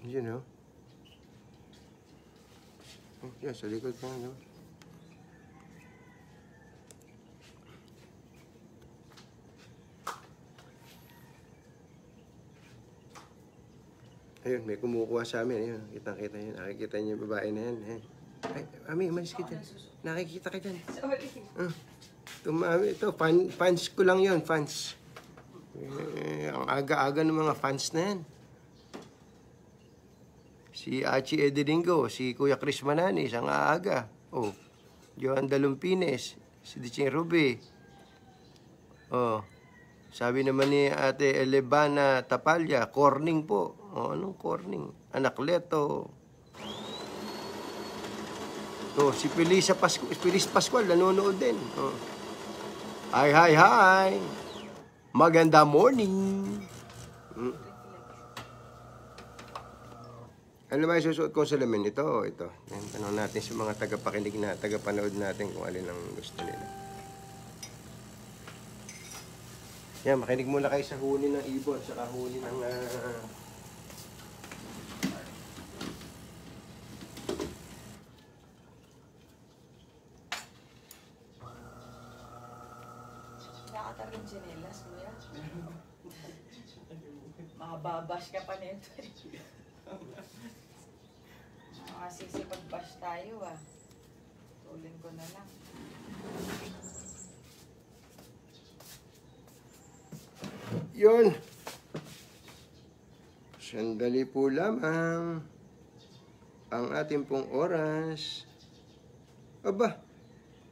Yun, oh. Yan, sa likod pa, no? Ayun, may kumukuha sa amin. Ayun, kitang-kita yun. Nakikita niyo yung babae na yan. Ayun. Ay, Ami, umalis ka dyan. Nakikita ka dyan. Sorry. Tumami, ito, fans ko lang yun, fans. Ang aga-aga ng mga fans na yan. Si Achi Ediringo, si Kuya Chris Mananis, ang aaga. Oh, Joan Dalumpines, si Diching Ruby. Oh, sabi naman ni Ate Elebana Tapalya, corning po. Oh, anong corning? Anakleto. Oh, si Feliz Pascual, nanonood din. Oh. Hi. Maganda morning. Ano ba yung susuot kong salamin? Ito. Yan, tanong natin sa mga tagapakinig na, tagapanood natin kung alin ang gusto nila. Yan, makinig muna kayo sa huni ng ibon, saka huni ng... Nakatalang chinelas mo yan. Mababash ka pa nito. Masisipag-bash tayo ah. Tulin ko na lang. Yun. Sandali po lamang ang ating pong oras. Aba,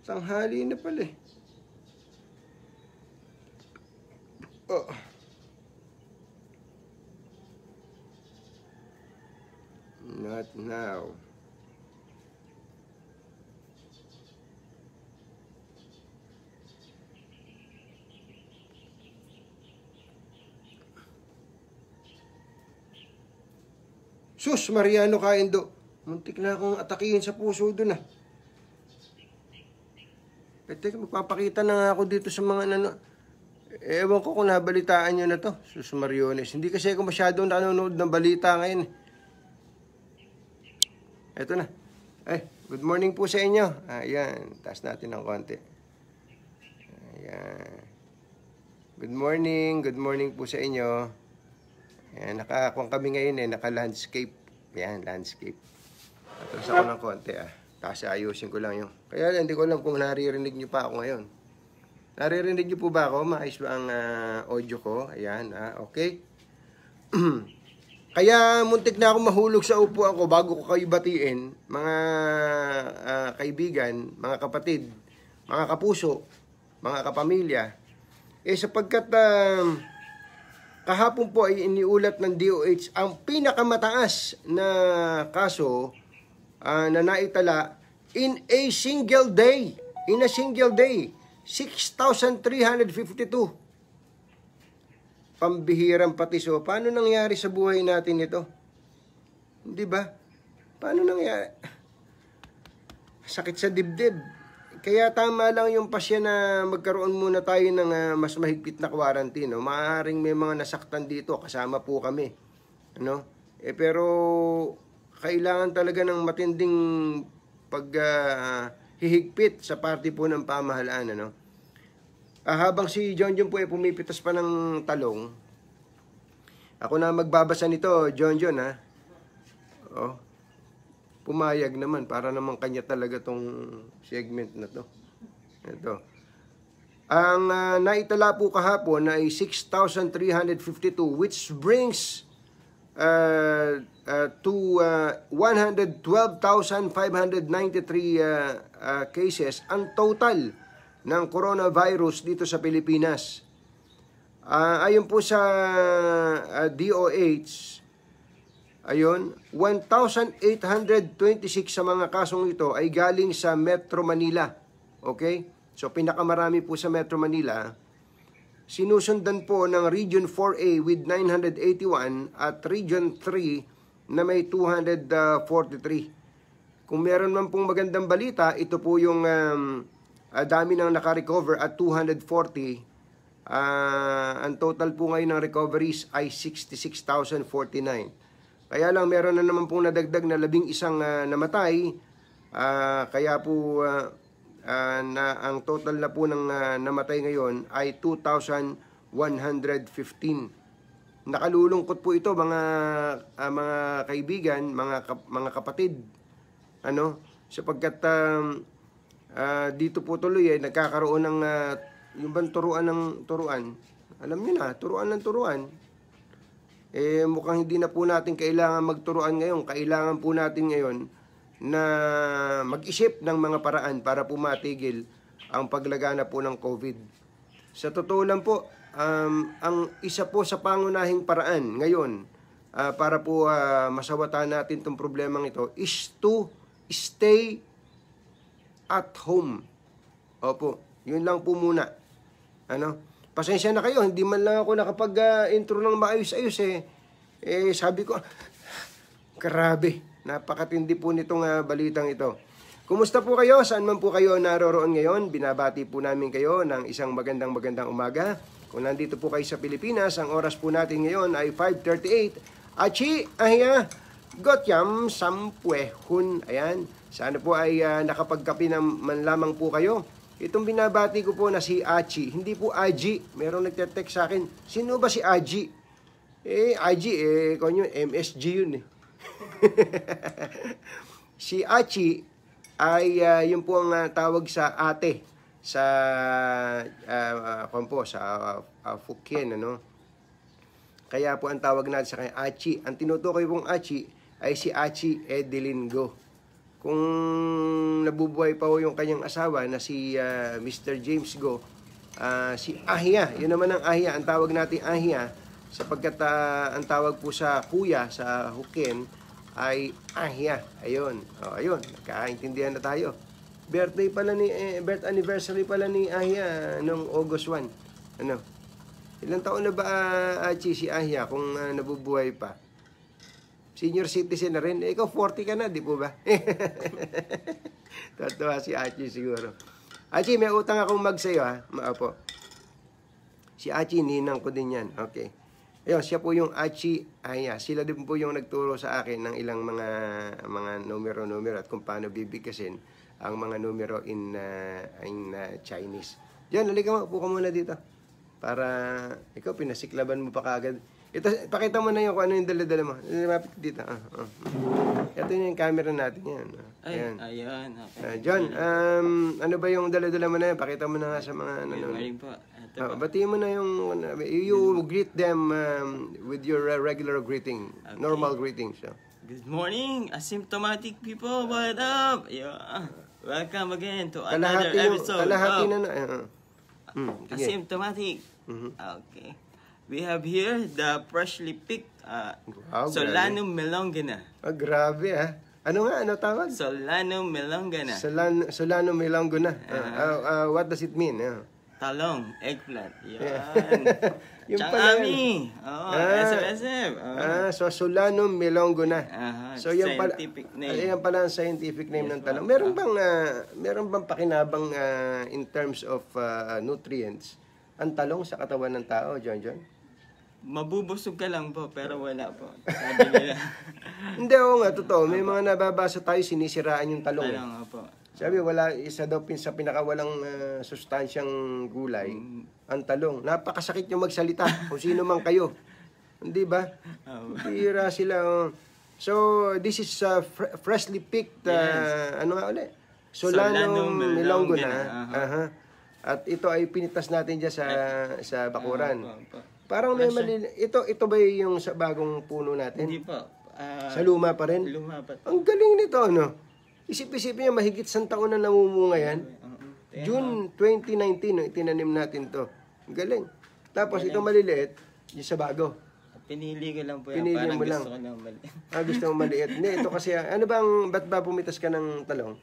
tanghali na pala eh. Oh. Not now. Sus, Mariano Kaindo. Muntik na akong atakihin sa puso doon ah. Teka, magpapakita na nga ako dito sa mga ewan ko kung nabalitaan nyo na to, Sus Mariones. Hindi kasi ako masyadong nanonood ng balita ngayon. Eto na. Ay, good morning po sa inyo. Ayan, taas natin ng konti. Ayan. Good morning po sa inyo. Ayan, nakakuha kami ngayon naka-landscape. Ayan, landscape. Atras ako ng konti Tapos ayusin ko lang yung... Kaya hindi ko alam kung naririnig nyo pa ako ngayon. Naririnig nyo po ba ako? Maayos ba ang audio ko? Ayan, okay. Kaya muntik na ako mahulog sa upuan ko bago ko kayo batiin, mga kaibigan, mga kapatid, mga kapuso, mga kapamilya. Sapagkat kahapon po ay iniulat ng DOH ang pinakamataas na kaso na naitala in a single day. In a single day. 6,352. Pambihirang patiso. Paano nangyari sa buhay natin ito? Hindi ba? Paano nangyari? Sakit sa dibdib. Kaya tama lang yung pasya na magkaroon muna tayo ng mas mahigpit na quarantine. No? Maaaring may mga nasaktan dito. Kasama po kami. Ano? Pero kailangan talaga ng matinding paghihigpit sa parte po ng pamahalaan. Ano? Habang si John po ay pumipitas pa ng talong, ako na magbabasa nito, John ha. Oh, pumayag naman, para naman kanya talaga tong segment na to. Ito. Ang naitala po kahapon ay 6,352, which brings to 112,593 cases ang total ng coronavirus dito sa Pilipinas. Ayon po sa DOH, ayon, 1,826 sa mga kasong ito ay galing sa Metro Manila. Okay? So pinakamarami po sa Metro Manila. Sinusundan po ng Region 4A with 981 at Region 3 na may 243. Kung meron man pong magandang balita, ito po yung dami nang naka-recover at 240. Ang total po ngayon ng recoveries ay 66,049. Kaya lang meron na naman pong nadagdag na 11 namatay. Kaya po na ang total na po ng namatay ngayon ay 2,115. Nakalulungkot po ito mga kaibigan, mga kapatid. Sapagkat dito po tuloy nagkakaroon ng yung bang turuan. Alam niyo na, turuan ng turuan. Mukhang hindi na po natin kailangan magturuan ngayon. Kailangan po natin ngayon na mag-isip ng mga paraan para po matigil ang paglagana po ng COVID. Sa totoo lang po, ang isa po sa pangunahing paraan ngayon para po masawatan natin itong problemang ito is to stay at home. Opo, yun lang po muna. Pasensya na kayo, hindi man lang ako nakapag-intro ng maayos-ayos sabi ko, grabe, napakatindi po nitong balitang ito. Kumusta po kayo? Saan man po kayo naroroon ngayon? Binabati po namin kayo ng isang magandang umaga. Kung nandito po kayo sa Pilipinas, ang oras po natin ngayon ay 5:38. Achi, ahya, gotyam, sampuehun. Ayan, sana po ay nakapagkapi man lamang po kayo. Itong binabati ko po na si Achi, hindi po Aji. Merong nagte-text sa akin, sino ba si Aji? Aji, kung yun, MSG yun Si Achi ay yun po ang tawag sa ate sa Fukien, Kaya po ang tawag natin sa kanya Achi. Ang tinutukoy pong Achi ay si Achi Edeline Go. Kung nabubuhay pa ho yung kanyang asawa na si Mr. James Go, si Ahia, yun naman ang Ahia, ang tawag natin Ahia, sapagkat ang tawag po sa kuya, sa Hokkien, ay Ahia. Ayun, ayun, nagkakaintindihan na tayo. Birthday pala birth anniversary pala ni Ahia noong August 1. Ilang taon na ba Achi si Ahia kung nabubuhay pa? Senior citizen na rin. Ikaw 40 ka na, di po ba? Tatawa si Achi siguro. Achi, may utang akong mag sa'yo Maapo. Si Achi, ninang ko din yan. Okay. Ayun, siya po yung Achi Aya. Sila din po yung nagturo sa akin ng ilang mga numero at kung paano bibigkasin ang mga numero in Chinese. Diyan, halika mo. Upo ka muna dito. Para ikaw, pinasiklaban mo pa kaagad. Ito, pakita mo na yung kung ano yung dala-dala mo. Lumapit dito. Ito yung camera natin yan. Ayan. Okay. John, ano ba yung dala-dala mo na yan? Pakita mo na nga sa mga Good po. batiin mo na yung, you greet them with your regular greeting, normal greeting. So. Good morning, asymptomatic people. What up? Welcome again to another episode of Asymptomatic. Okay. We have here the freshly picked Solanum melongana. Grabe Ano tawag? Solanum melongana. Solanum melongana. What does it mean? Talong, eggplant. Yan. Yung Changami. SM. So Solanum melongana. So yan pala, scientific name. Yan pala ang scientific name ng talong. Meron bang pakinabang in terms of nutrients ang talong sa katawan ng tao, John? Mabubusog ka lang po, pero wala po. Sabi nila. Hindi, nga, totoo. May mga nababasa tayo, sinisiraan yung talong. Po. Sabi, wala, isa daw sa pinakawalang sustansyang gulay, ang talong. Napakasakit yung magsalita, kung sino man kayo. Hindi ba? Bira sila. So, this is freshly picked, ano nga ulit? Solanum melongana. At ito ay pinitas natin dyan sa bakuran. Parang may ito ba yung sa bagong puno natin? Hindi po. Sa luma pa rin? Luma pa. Ang galing nito, Isip-isipin niya, mahigit 100 taon na namumunga yan. June 2019, itinanim natin to. Ang galing. Tapos itong maliliit, yung sa bago. Pinili ko lang po yan. Pinili mo lang. Gusto ko lang maliit. Gusto mo maliit. Hindi, ito kasi, ba't ba pumitas ka ng talong?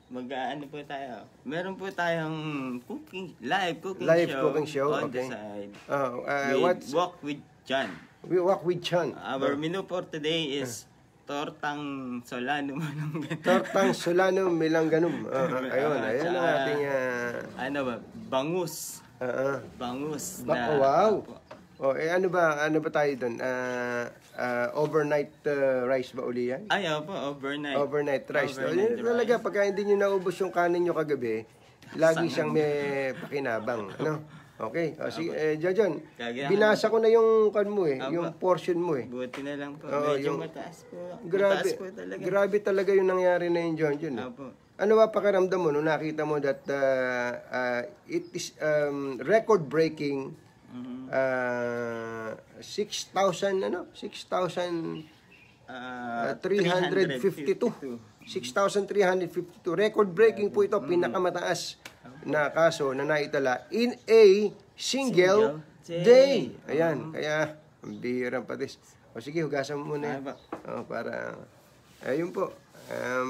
Mag-ano po tayo. Meron po tayong live cooking show on okay. the side. Walk with John. We walk with John. Our menu for today is tortang Solanum melongganum. Tortang Solanum melongganum. Ayun ang ating bangus. Bangus wow. Oh, ano ba tayo doon? Overnight rice ba uli yan? Ay, opo, overnight. Overnight rice. Overnight Yun talaga, pagka hindi nyo naubos yung kanin nyo kagabi, lagi siyang may pakinabang. Ano? Okay. O, sige, Jojon, binasa ko na yung mo yung portion mo Buti na lang po. Oo, Medyo yung- mataas po. Grabe, Mataas po talaga. grabe talaga yung nangyari na yun, Jojon. Opo. Ano ba pakiramdam mo nung nakita mo that it is record-breaking 6,000 6,352. 6,352. Record-breaking po ito, pinakamataas na kaso na naitala in a single day. Ayan, kaya ang bihirang patis. O sige, hugasan mo muna. Para, ayun po,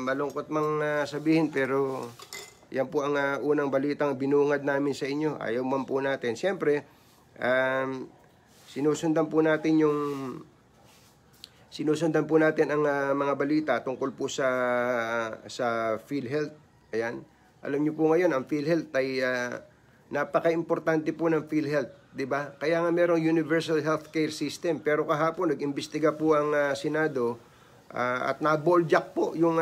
malungkot mang sabihin, pero yan po ang unang balitang binungad namin sa inyo. Ayaw man po natin. Siyempre, sinusundan po natin ang mga balita tungkol po sa PhilHealth. Ayan. Alam niyo po ngayon, ang PhilHealth ay napaka-importante po ng PhilHealth, 'di ba? Kaya nga merong universal healthcare system, pero kahapon nag-imbestiga po ang Senado at na-balljack po yung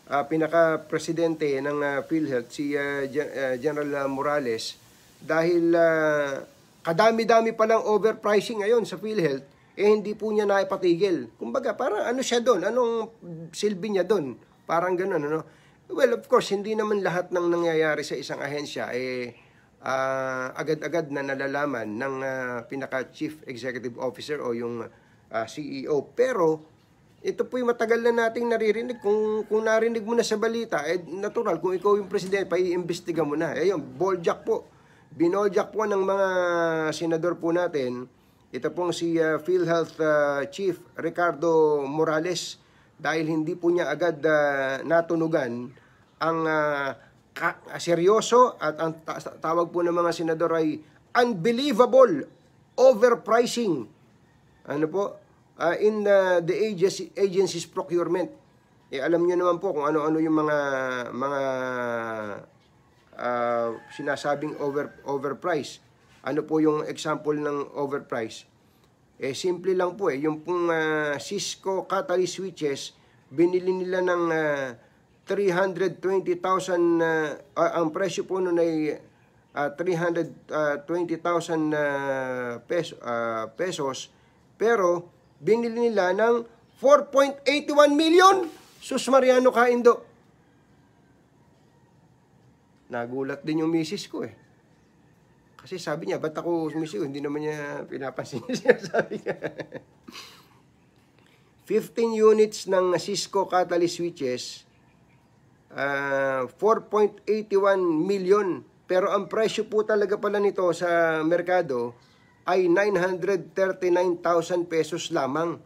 pinaka-presidente ng PhilHealth, si General Morales, dahil kadami-dami palang overpricing ngayon sa PhilHealth, hindi po niya naipatigil. Kumbaga, parang ano siya doon? Anong silbi niya doon? Parang gano'n, ano? Well, of course, hindi naman lahat ng nangyayari sa isang ahensya agad-agad na nalalaman ng pinaka-chief executive officer o yung CEO. Pero, ito po yung matagal na nating naririnig. Kung narinig mo na sa balita, natural, kung ikaw yung presidente, paiimbestiga mo na. Ayun, balljack po. Binoljak po ng mga senador po natin, ito pong si PhilHealth Chief Ricardo Morales, dahil hindi po niya agad natunugan ang seryoso at ang tawag po ng mga senador ay unbelievable overpricing. Ano po? In the agency's procurement. Alam niyo naman po kung ano-ano yung mga sinasabing overprice. Ano po yung example ng overprice? Simple lang po yung pong Cisco catalyst switches, binili nila ng 320,000, ang presyo po nun ay 320,000 pesos, pero binili nila ng 4.81 million. Sus Mariano Kaindo. Nagulat din yung misis ko Kasi sabi niya, ba't ako sumisiw? Hindi naman niya pinapansin niya. Sabi niya. 15 units ng Cisco catalyst switches, 4.81 million. Pero ang presyo po talaga pala nito sa merkado ay 939,000 pesos lamang.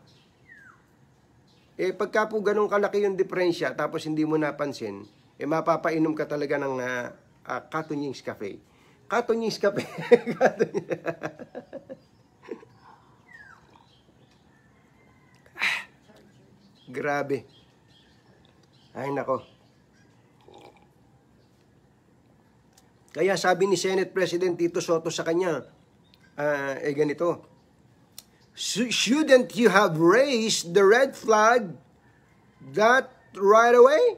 Pagka po ganun kalaki yung diferensya, tapos hindi mo napansin, mapapainom ka talaga ng Katonyings Cafe. Katonyings Cafe. Grabe. Ay, nako. Kaya sabi ni Senate President Tito Soto sa kanya, ganito, shouldn't you have raised the red flag that right away?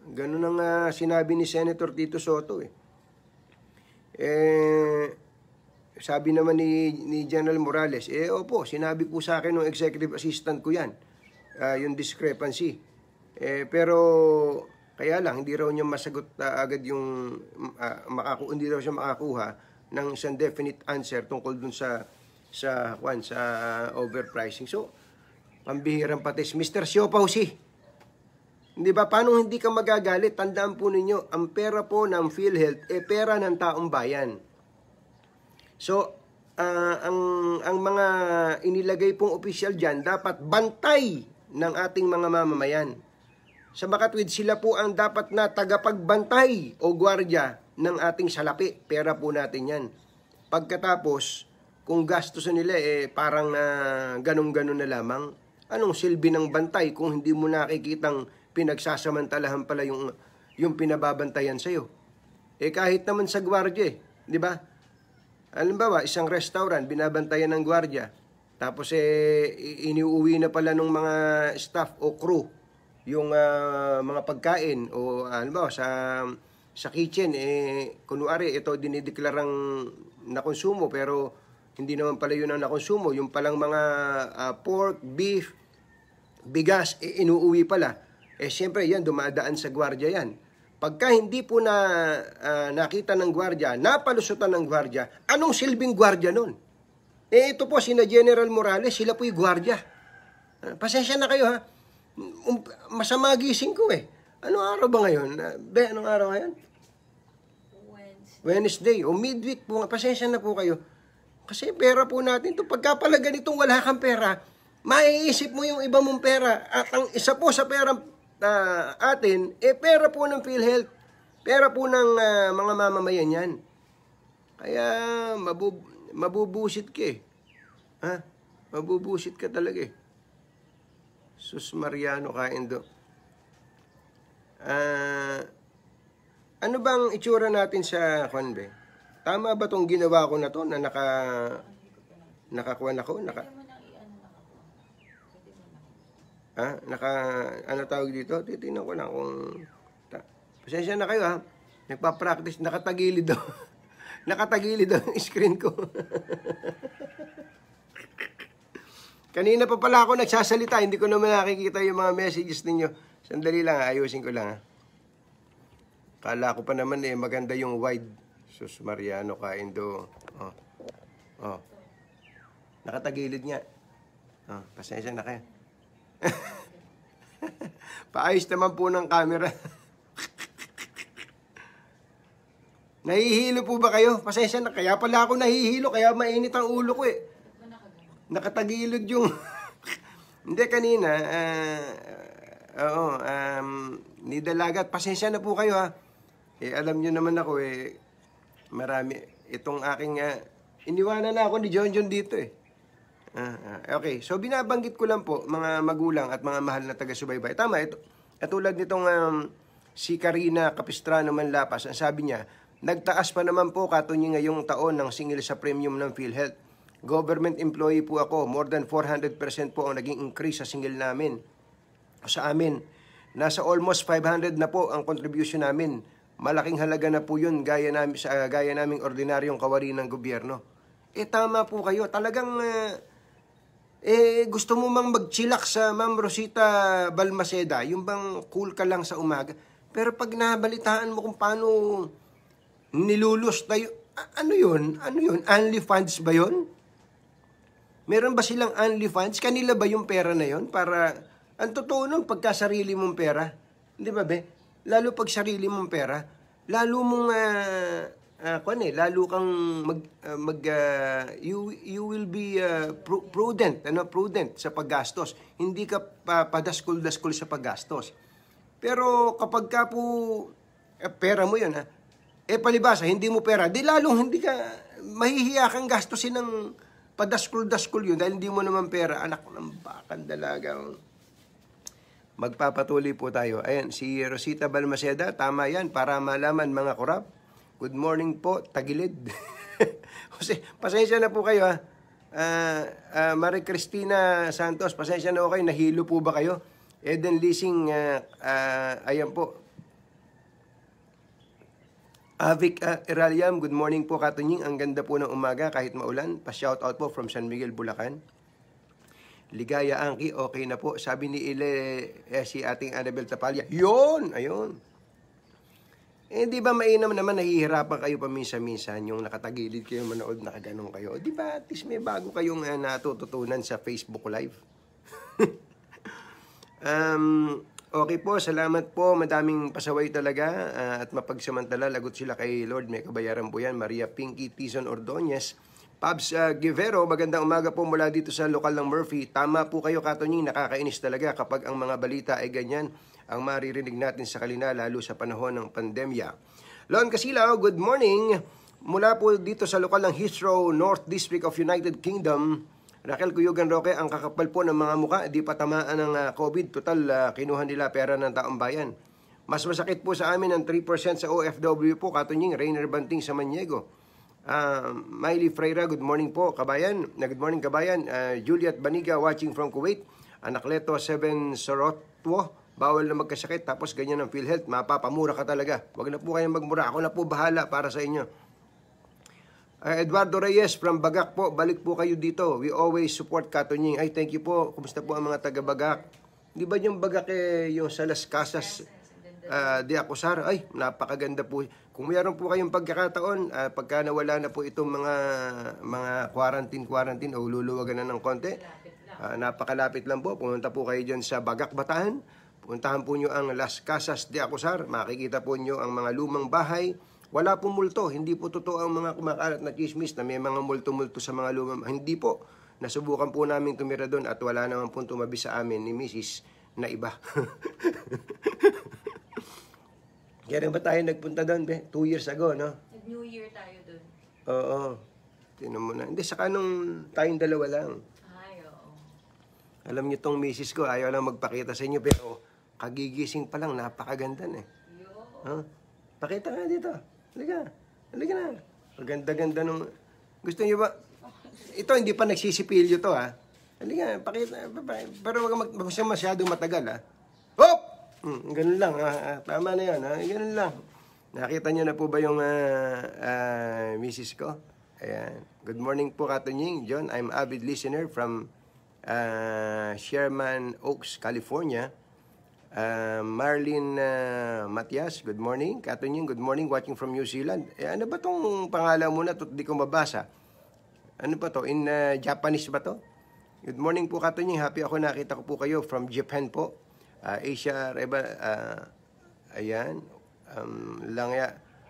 Ganun ang sinabi ni Senator Tito Soto sabi naman ni General Morales, opo, sinabi po sa akin ng executive assistant ko yan, yung discrepancy. Pero kaya lang, hindi raw niya masagot agad yung, hindi raw siya makakuha ng isang definite answer tungkol dun sa overpricing. So, pambihirang patis. Mr. Siopausi, hindi ba, paano hindi ka magagalit? Tandaan po ninyo, ang pera po ng PhilHealth, pera ng taong bayan. So, ang mga inilagay pong opisyal dyan, dapat bantay ng ating mga mamamayan. Sa makatwid, sila po ang dapat na tagapagbantay o gwardya ng ating salapi. Pera po natin yan. Pagkatapos, kung gastusin nila, parang ganun-ganun na lamang. Anong silbi ng bantay kung hindi mo nakikitang pinagsasamantalahan pala yung pinababantayan sa'yo? Kahit naman sa gwardya, di ba? Halimbawa, isang restaurant, binabantayan ng gwardiya. Tapos iniuwi na pala ng mga staff o crew yung mga pagkain o halimbawa sa kitchen kunwari ito dinideklarang nakonsumo pero hindi naman pala yun ang nakonsumo, yung palang mga pork, beef, bigas inuuwi pala. Siyempre yan dumadaan sa gwardiya yan. Pagka hindi po nakita ng gwardiya, napalusutan ng gwardiya, anong silbing gwardiya nun? Ito po, sina General Morales, sila po yung gwardiya. Pasensya na kayo ha. Masama gising ko Anong araw ba ngayon? Anong araw ngayon? Wednesday. O midweek po. Pasensya na po kayo. Kasi pera po natin ito. Pagka pala ganitong wala kang pera, maiisip mo yung iba mong pera. At ang isa po sa pera atin, pera po ng PhilHealth. Pera po ng mga mamamayan yan. Kaya mabubusit ka Ha? Mabubusit ka talaga Sus Mariano Kaindo. Ano bang itsura natin sa Konbe? Tama ba tong ginawa ko na to na nakakuha ako? Ano tawag dito? Titingnan ko lang kung pasensya na kayo ha. Nagpa-practice, nakatagilid daw. Nakatagilid daw yung screen ko. Kanina pa pala ako nagsasalita, hindi ko naman nakikita yung mga messages ninyo. Sandali lang, ayusin ko lang. Kala ko pa naman maganda yung wide. Sus Mariano Kaindo. Nakatagilid nga. Pasensya na kayo. Paayos naman po ng camera. Nahihilo po ba kayo? Pasensya na, kaya pala ako nahihilo, kaya mainit ang ulo ko Nakatagilid yung... Hindi, kanina, nidalagat. Pasensya na po kayo ha. Alam nyo naman ako marami. Itong aking... iniwanan na ako ni John dito Okay, so binabanggit ko lang po, mga magulang at mga mahal na taga-subaybay. Tama, ito. Katulad nitong si Karina Capistrano Manlapas, ang sabi niya, nagtaas pa naman po katunyi ngayong taon ng singil sa premium ng PhilHealth. Government employee po ako, more than 400% po ang naging increase sa singil namin. Sa amin, nasa almost 500 na po ang contribution namin. Malaking halaga na po yun gaya naming ordinaryong kawari ng gobyerno. Tama po kayo. Talagang gusto mo mang mag-chillax sa Ma'am Rosita Balmaceda, yung bang cool ka lang sa umaga. Pero pag nabalitaan mo kung paano nilulus tayo, ano yun? Only funds ba yun? Meron ba silang only funds? Kanila ba yung pera na yon? Para, ang totoo nun, pagka sarili mong pera, hindi ba be? Lalo pag sarili mong pera, lalo mong, lalo kang you will be prudent sa paggastos. Hindi ka padaskul-daskul sa paggastos. Pero kapag ka po, pera mo yun palibasa, hindi mo pera, di lalong hindi ka, mahihiya kang gastusin ng padaskul-daskul yun dahil hindi mo naman pera. Anak ng bakang dalaga. Magpapatuloy po tayo. Ayan, si Rosita Balmaceda, tama yan, para malaman mga korap. Good morning po, tagilid. Kasi, pasensya na po kayo Marie Cristina Santos, pasensya na po kayo, nahilo po ba kayo? Eden Leasing, ayan po. Avic Iraliam, good morning po Katunying. Ang ganda po ng umaga kahit maulan. Pa-shout out po from San Miguel, Bulacan. Ligaya Angki, okay na po. Sabi ni si ating Annabel Tapalya. Yun! Ayun. Di ba mainam naman nahihirapan kayo paminsan-minsan yung nakatagilid kayo manood, nakaganong kayo. Di ba at least may bago kayong natututunan sa Facebook Live? Okay po, salamat po. Madaming pasaway talaga at mapagsamantala. Lagot sila kay Lord. May kabayaran po yan. Maria Pinky Tizon Ordonez. Pabs Guevero, magandang umaga po mula dito sa lokal ng Murphy. Tama po kayo, Katunying. Nakakainis talaga kapag ang mga balita ay ganyan ang maririnig natin sa kalina, lalo sa panahon ng pandemya. Lon Casilaw, good morning. Mula po dito sa lokal ng Heathrow, North District of United Kingdom. Raquel Cuyugan Roque, ang kakapal po ng mga muka, di pa tamaan ng COVID. Total, kinuha nila pera ng taong bayan. Mas masakit po sa amin ang 3% sa OFW po, Katunying, Rainer Banting sa Maniego. Miley Freira, good morning po, kabayan. Good morning, kabayan. Juliet Baniga, watching from Kuwait. Anakleto 7 Sorotwo, bawal na magkasakit, tapos ganyan ang PhilHealth, mapapamura ka talaga. Wag na po kayong magmura, ako na po bahala para sa inyo. Eduardo Reyes from Bagak po, balik po kayo dito. We always support Katunying. Ay, thank you po. Kumusta po ang mga taga Bagak? Di ba yung Bagak yung sa Las Casas de Acosar? Ay, napakaganda po. Kung mayroon po kayong pagkakataon, pagka nawala na po itong mga quarantine o luluwagan na ng konti, napakalapit lang po. Pumunta po kayo dyan sa Bagak, Bataan. Puntahan po nyo ang Las Casas de Acosar. Makikita po nyo ang mga lumang bahay. Wala po multo. Hindi po totoo ang mga kumakalat na chismis na may mga multo-multo sa mga lumang. Hindi po. Nasubukan po namin tumira doon at wala naman po tumabi sa amin ni Mrs. na iba. Kaya rin ba tayo nagpunta doon, be? 2 years ago, no? Nag-New Year tayo doon. Oo. Tinan mo na. Hindi, saka nung tayong dalawa lang. Ay, oo. Alam niyo tong Mrs. ko, ayaw lang magpakita sa inyo, pero kagigising pa lang, napakaganda na eh. Yo. Huh? Pakita nga dito. Halika. Halika na. Maganda-ganda nung... Gusto niyo ba? Ito, hindi pa nagsisipilyo to, ha? Halika, pakita. Pero wag masyadong matagal, ha? Hop! Ganun lang, ha? Tama na yan, ha? Ganun lang. Nakita niyo na po ba yung Mrs. ko? Ayan. Good morning po, Katunying. John, I'm avid listener from Sherman Oaks, California. Marlene Matias, good morning. Katunying, good morning, watching from New Zealand. Ano ba tong pangalan mo na to? Di ko mabasa. Ano ba to? In Japanese ba to? Good morning po, Katunying. Happy ako, nakita ko po kayo from Japan po. Asia Reba, ayan.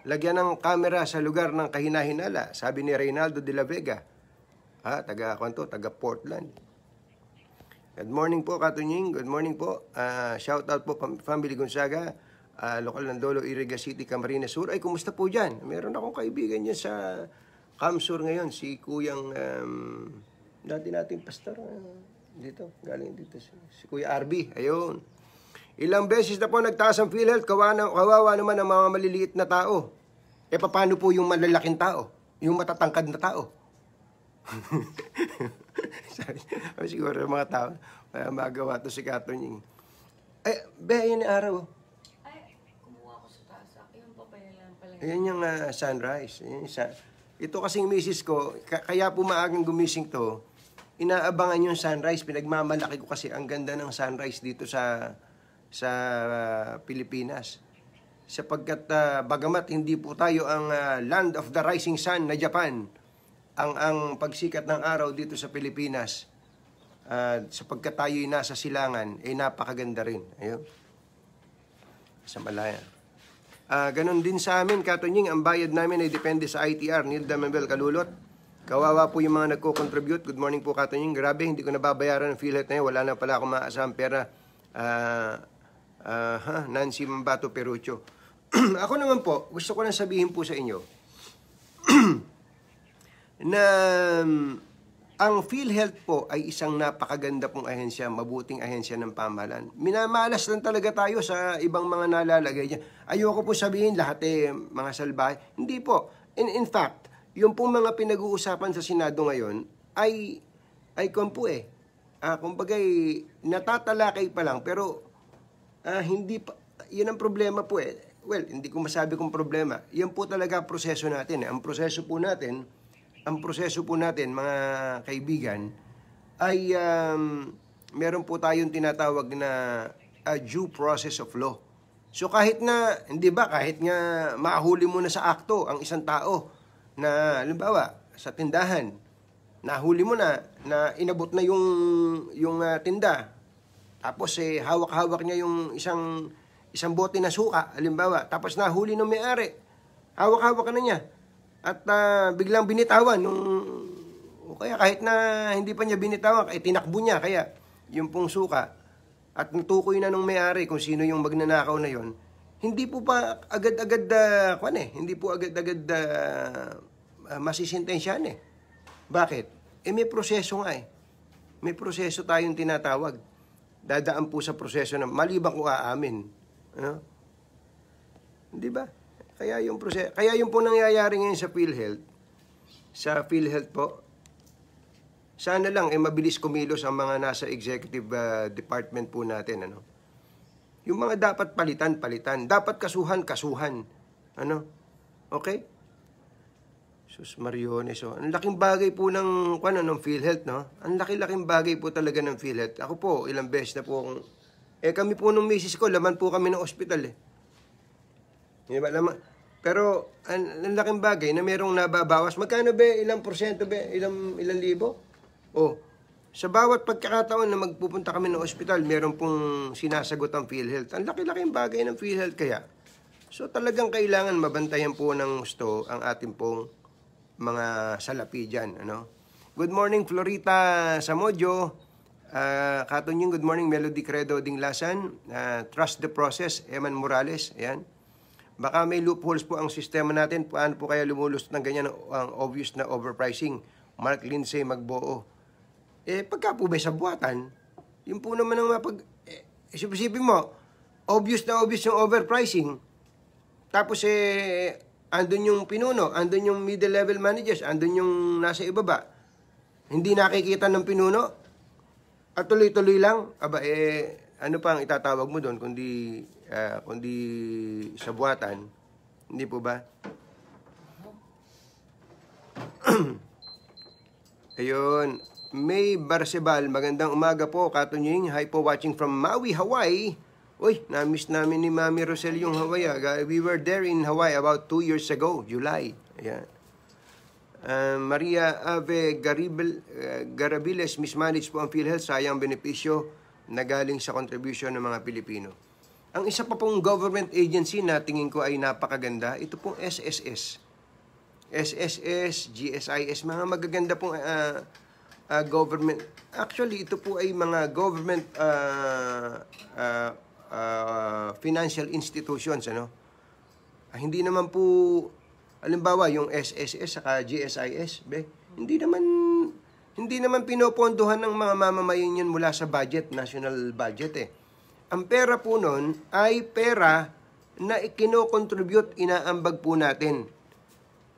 Lagyan ng camera sa lugar ng kahinahinala, sabi ni Reynaldo de la Vega. Taga Portland. Good morning po, Katunying. Good morning po. Shout out po, Family Gonzaga. Lokal ng Dolo, Iriga City, Camarines Sur. Ay, kumusta po dyan? Meron akong kaibigan dyan sa Camsur ngayon. Si Kuyang, dati nating pastor. Dito, galing dito. Si Kuya RB. Ayun. Ilang beses na po nagtaas ang PhilHealth. Kawawa naman ang mga maliliit na tao. Paano po yung malalaking tao? Yung matatangkad na tao? Siguro mga tao magawa to si Katunying. Yun yung araw. Ay, kumuha ko sa taas. Yung papaya lang pala. Ayan yung sunrise. Ito kasing misis ko, kaya po maagang gumising to, inaabangan yung sunrise. Pinagmamalaki ko kasi ang ganda ng sunrise dito sa Pilipinas. Sapagkat bagamat hindi po tayo ang land of the rising sun na Japan, ang pagsikat ng araw dito sa Pilipinas, sapagkat tayo'y nasa silangan, napakaganda rin. Ayun. Sa Malaya. Ganon din sa amin, Katunying, ang bayad namin ay depende sa ITR, Nilda Mabel Kalulot. Kawawa po yung mga nagko-contribute. Good morning po, Katunying. Grabe, hindi ko nababayaran ng PhilHealth na yun. Wala na pala akong maasahang pera. Nancy Mambato Perucho. Ako naman po, gusto ko lang sabihin po sa inyo na ang PhilHealth po ay isang napakaganda pong ahensya, mabuting ahensya ng pamahalaan. Minamalas lang talaga tayo sa ibang mga nalalagay niya. Ayoko po sabihin lahat mga salbahe. Hindi po. In fact, yung pong mga pinag-uusapan sa Senado ngayon ay kumbagay natatalakay pa lang, pero hindi pa, yun ang problema po Well, hindi ko masabi kung problema. Yan po talaga ang proseso natin. Ang proseso po natin, mga kaibigan, ay meron po tayong tinatawag na due process of law. So kahit nga mahuli mo na sa akto ang isang tao na, halimbawa, sa tindahan, nahuli mo na inabot na yung tinda, tapos hawak-hawak niya yung isang bote na suka, halimbawa, tapos nahuli ng may-ari, hawak-hawak ka na niya, at biglang binitawan o kaya kahit na hindi pa niya binitawan, tinakbo niya, kaya yung pong suka, at natukoy na ng may-ari kung sino yung magnanakaw na yon, hindi po pa agad-agad hindi po agad-agad masisintensyahan Bakit? May proseso nga May proseso tayong tinatawag. Dadaan po sa proseso na maliban kung aamin. Ano? Di ba? Kaya yung po nangyayari ngayon sa PhilHealth, sa PhilHealth po, sana lang mabilis kumilos ang mga nasa executive department po natin, ano. Yung mga dapat palitan, dapat kasuhan. Ano? Okay? Sus Mariones, oh. Ang laking bagay po ng PhilHealth, no? Ang laking bagay po talaga ng PhilHealth. Ako po, ilang beses na po akong kami po nung misis ko, laman po kami ng ospital, eh. Di ba, laman? Pero ang laking bagay na merong nababawas. Magkano ba? Ilang porsyento ba? Ilang libo? Sa bawat pagkakataon na magpupunta kami ng ospital, meron pong sinasagot ang PhilHealth. Ang laki-laking bagay ng PhilHealth kaya. So talagang kailangan mabantayan po ng gusto ang ating pong mga salapi dyan. Ano? Good morning, Florita Samodio. Katunyong, good morning, Melody Credo Dinglasan. Trust the process, Eman Morales. Ayan. Baka may loopholes po ang sistema natin. Paano po kaya lumulus ng ganyan ang obvious na overpricing? Mark Lindsay Magboo. Pagka po ba sa buwatan, yun po naman ang isipin mo, obvious yung overpricing. Tapos andun yung pinuno, andun yung middle level managers, andun yung nasa ibaba. Hindi nakikita ng pinuno, at tuloy-tuloy lang, ano pa ang itatawag mo doon kundi sa buwatan, hindi po ba? Ayun, May Barsebal, magandang umaga po, Katunying. Hi po, watching from Maui, Hawaii. Uy, na-miss namin ni Mami Rosel yung Hawaii. We were there in Hawaii about 2 years ago, July. Ayan. Maria Ave Garabiles, mismanage po ang PhilHealth, sayang benepisyo na galing sa contribution ng mga Pilipino. Ang isa pa pong government agency na tingin ko ay napakaganda, ito pong SSS. SSS, GSIS, mga magaganda pong government. Actually, ito po ay mga government financial institutions, ano? Hindi naman po, halimbawa, yung SSS saka GSIS, hindi naman pinopondohan ng mga mamamayan yun mula sa budget, national budget, eh. Ang pera po nun ay pera na ikino-contribute, inaambag po natin.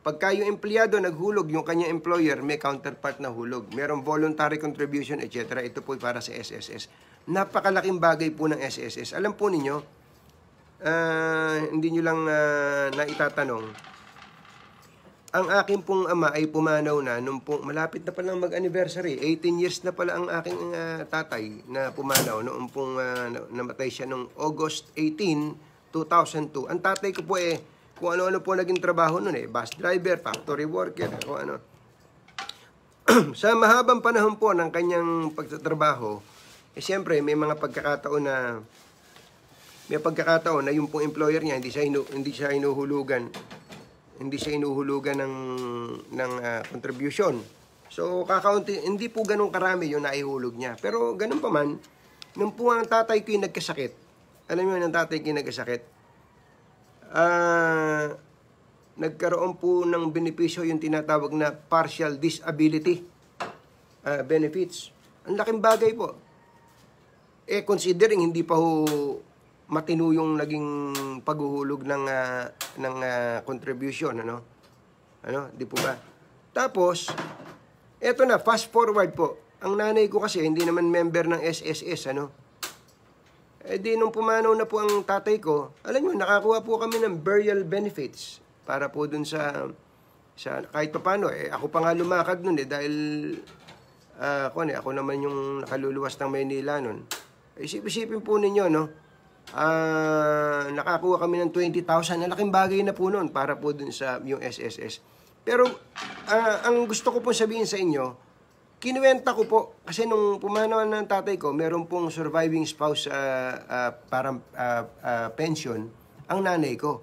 Pagka yung empleyado naghulog, yung kanyang employer may counterpart na hulog. Merong voluntary contribution, etc. Ito po para sa SSS. Napakalaking bagay po ng SSS. Alam po ninyo, hindi nyo lang naitatanong, ang aking pong ama ay pumanaw na nung pong, malapit na palang mag-anniversary. 18 years na pala ang aking tatay na pumanaw noong pong namatay siya noong August 18, 2002. Ang tatay ko po kung ano-ano po naging trabaho nun bus driver, factory worker, kung ano. Sa mahabang panahon po ng kanyang pagtatrabaho, siyempre may mga pagkakataon na yung pong employer niya hindi siya inuhulugan ng contribution. So kakaunti, hindi po ganun karami yung naihulog niya. Pero ganun pa man, nung po ang tatay ko yung nagkasakit, alam niyo ang tatay ko yung nagkasakit, nagkaroon po ng benepisyo yung tinatawag na partial disability benefits. Ang laking bagay po. Considering hindi pa ho matino yung naging paghuhulog ng contribution, ano, di po ba? Tapos, eto na, fast forward po. Ang nanay ko kasi hindi naman member ng SSS, ano. Di nung pumanaw na po ang tatay ko, alam nyo, nakakuha po kami ng burial benefits para po dun sa kahit pa paano, ako pa nga lumakad nun dahil ako naman yung nakaluluwas ng Maynila nun. Isipin po ninyo, no, nakakuha kami ng 20,000, na laking bagay na po nun para po dun sa yung SSS. Pero ang gusto ko po sabihin sa inyo, kinuwenta ko po, kasi nung pumanaw ng tatay ko, meron pong surviving spouse parang pension, ang nanay ko.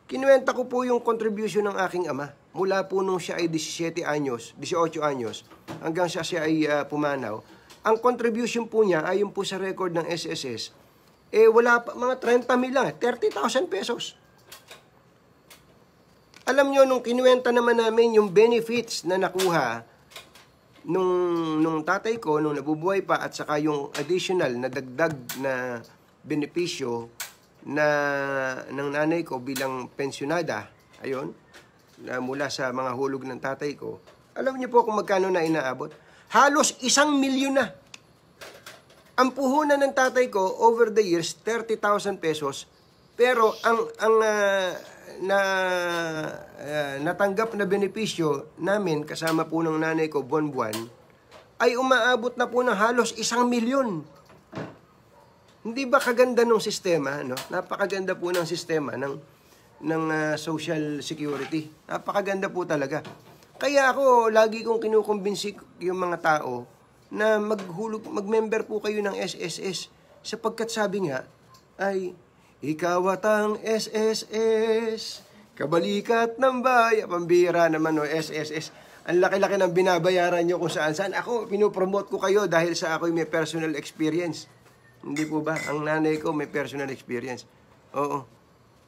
Kinuwenta ko po yung contribution ng aking ama, mula po nung siya ay 18 anyos, hanggang siya ay pumanaw. Ang contribution po niya, ayon po sa record ng SSS, wala pa, mga 30,000 lang, 30,000 pesos. Alam nyo, nung kinuwenta naman namin yung benefits na nakuha, nung tatay ko, nung nabubuhay pa, at saka yung additional na dagdag na benepisyo ng nanay ko bilang pensionada, ayun, na mula sa mga hulog ng tatay ko, Alam niyo po kung magkano na inaabot? Halos 1,000,000 na. Ang puhunan ng tatay ko over the years 30,000 pesos. Pero ang natanggap na benepisyo namin kasama po ng nanay ko buwan-buwan ay umaabot na po ng halos 1,000,000. Hindi ba kaganda ng sistema, no? Napakaganda po ng sistema ng social security. Napakaganda po talaga. Kaya ako lagi kong kinukumbinsi yung mga tao na mag-member po kayo ng SSS sapagkat sabi nga ay ikaw at ang SSS, kabalikat ng bayan. Pambira naman no, SSS. Ang laki-laki ng binabayaran nyo kung saan-saan. Ako, pinopromote ko kayo dahil sa ako'y may personal experience. Hindi po ba? Ang nanay ko may personal experience. Oo.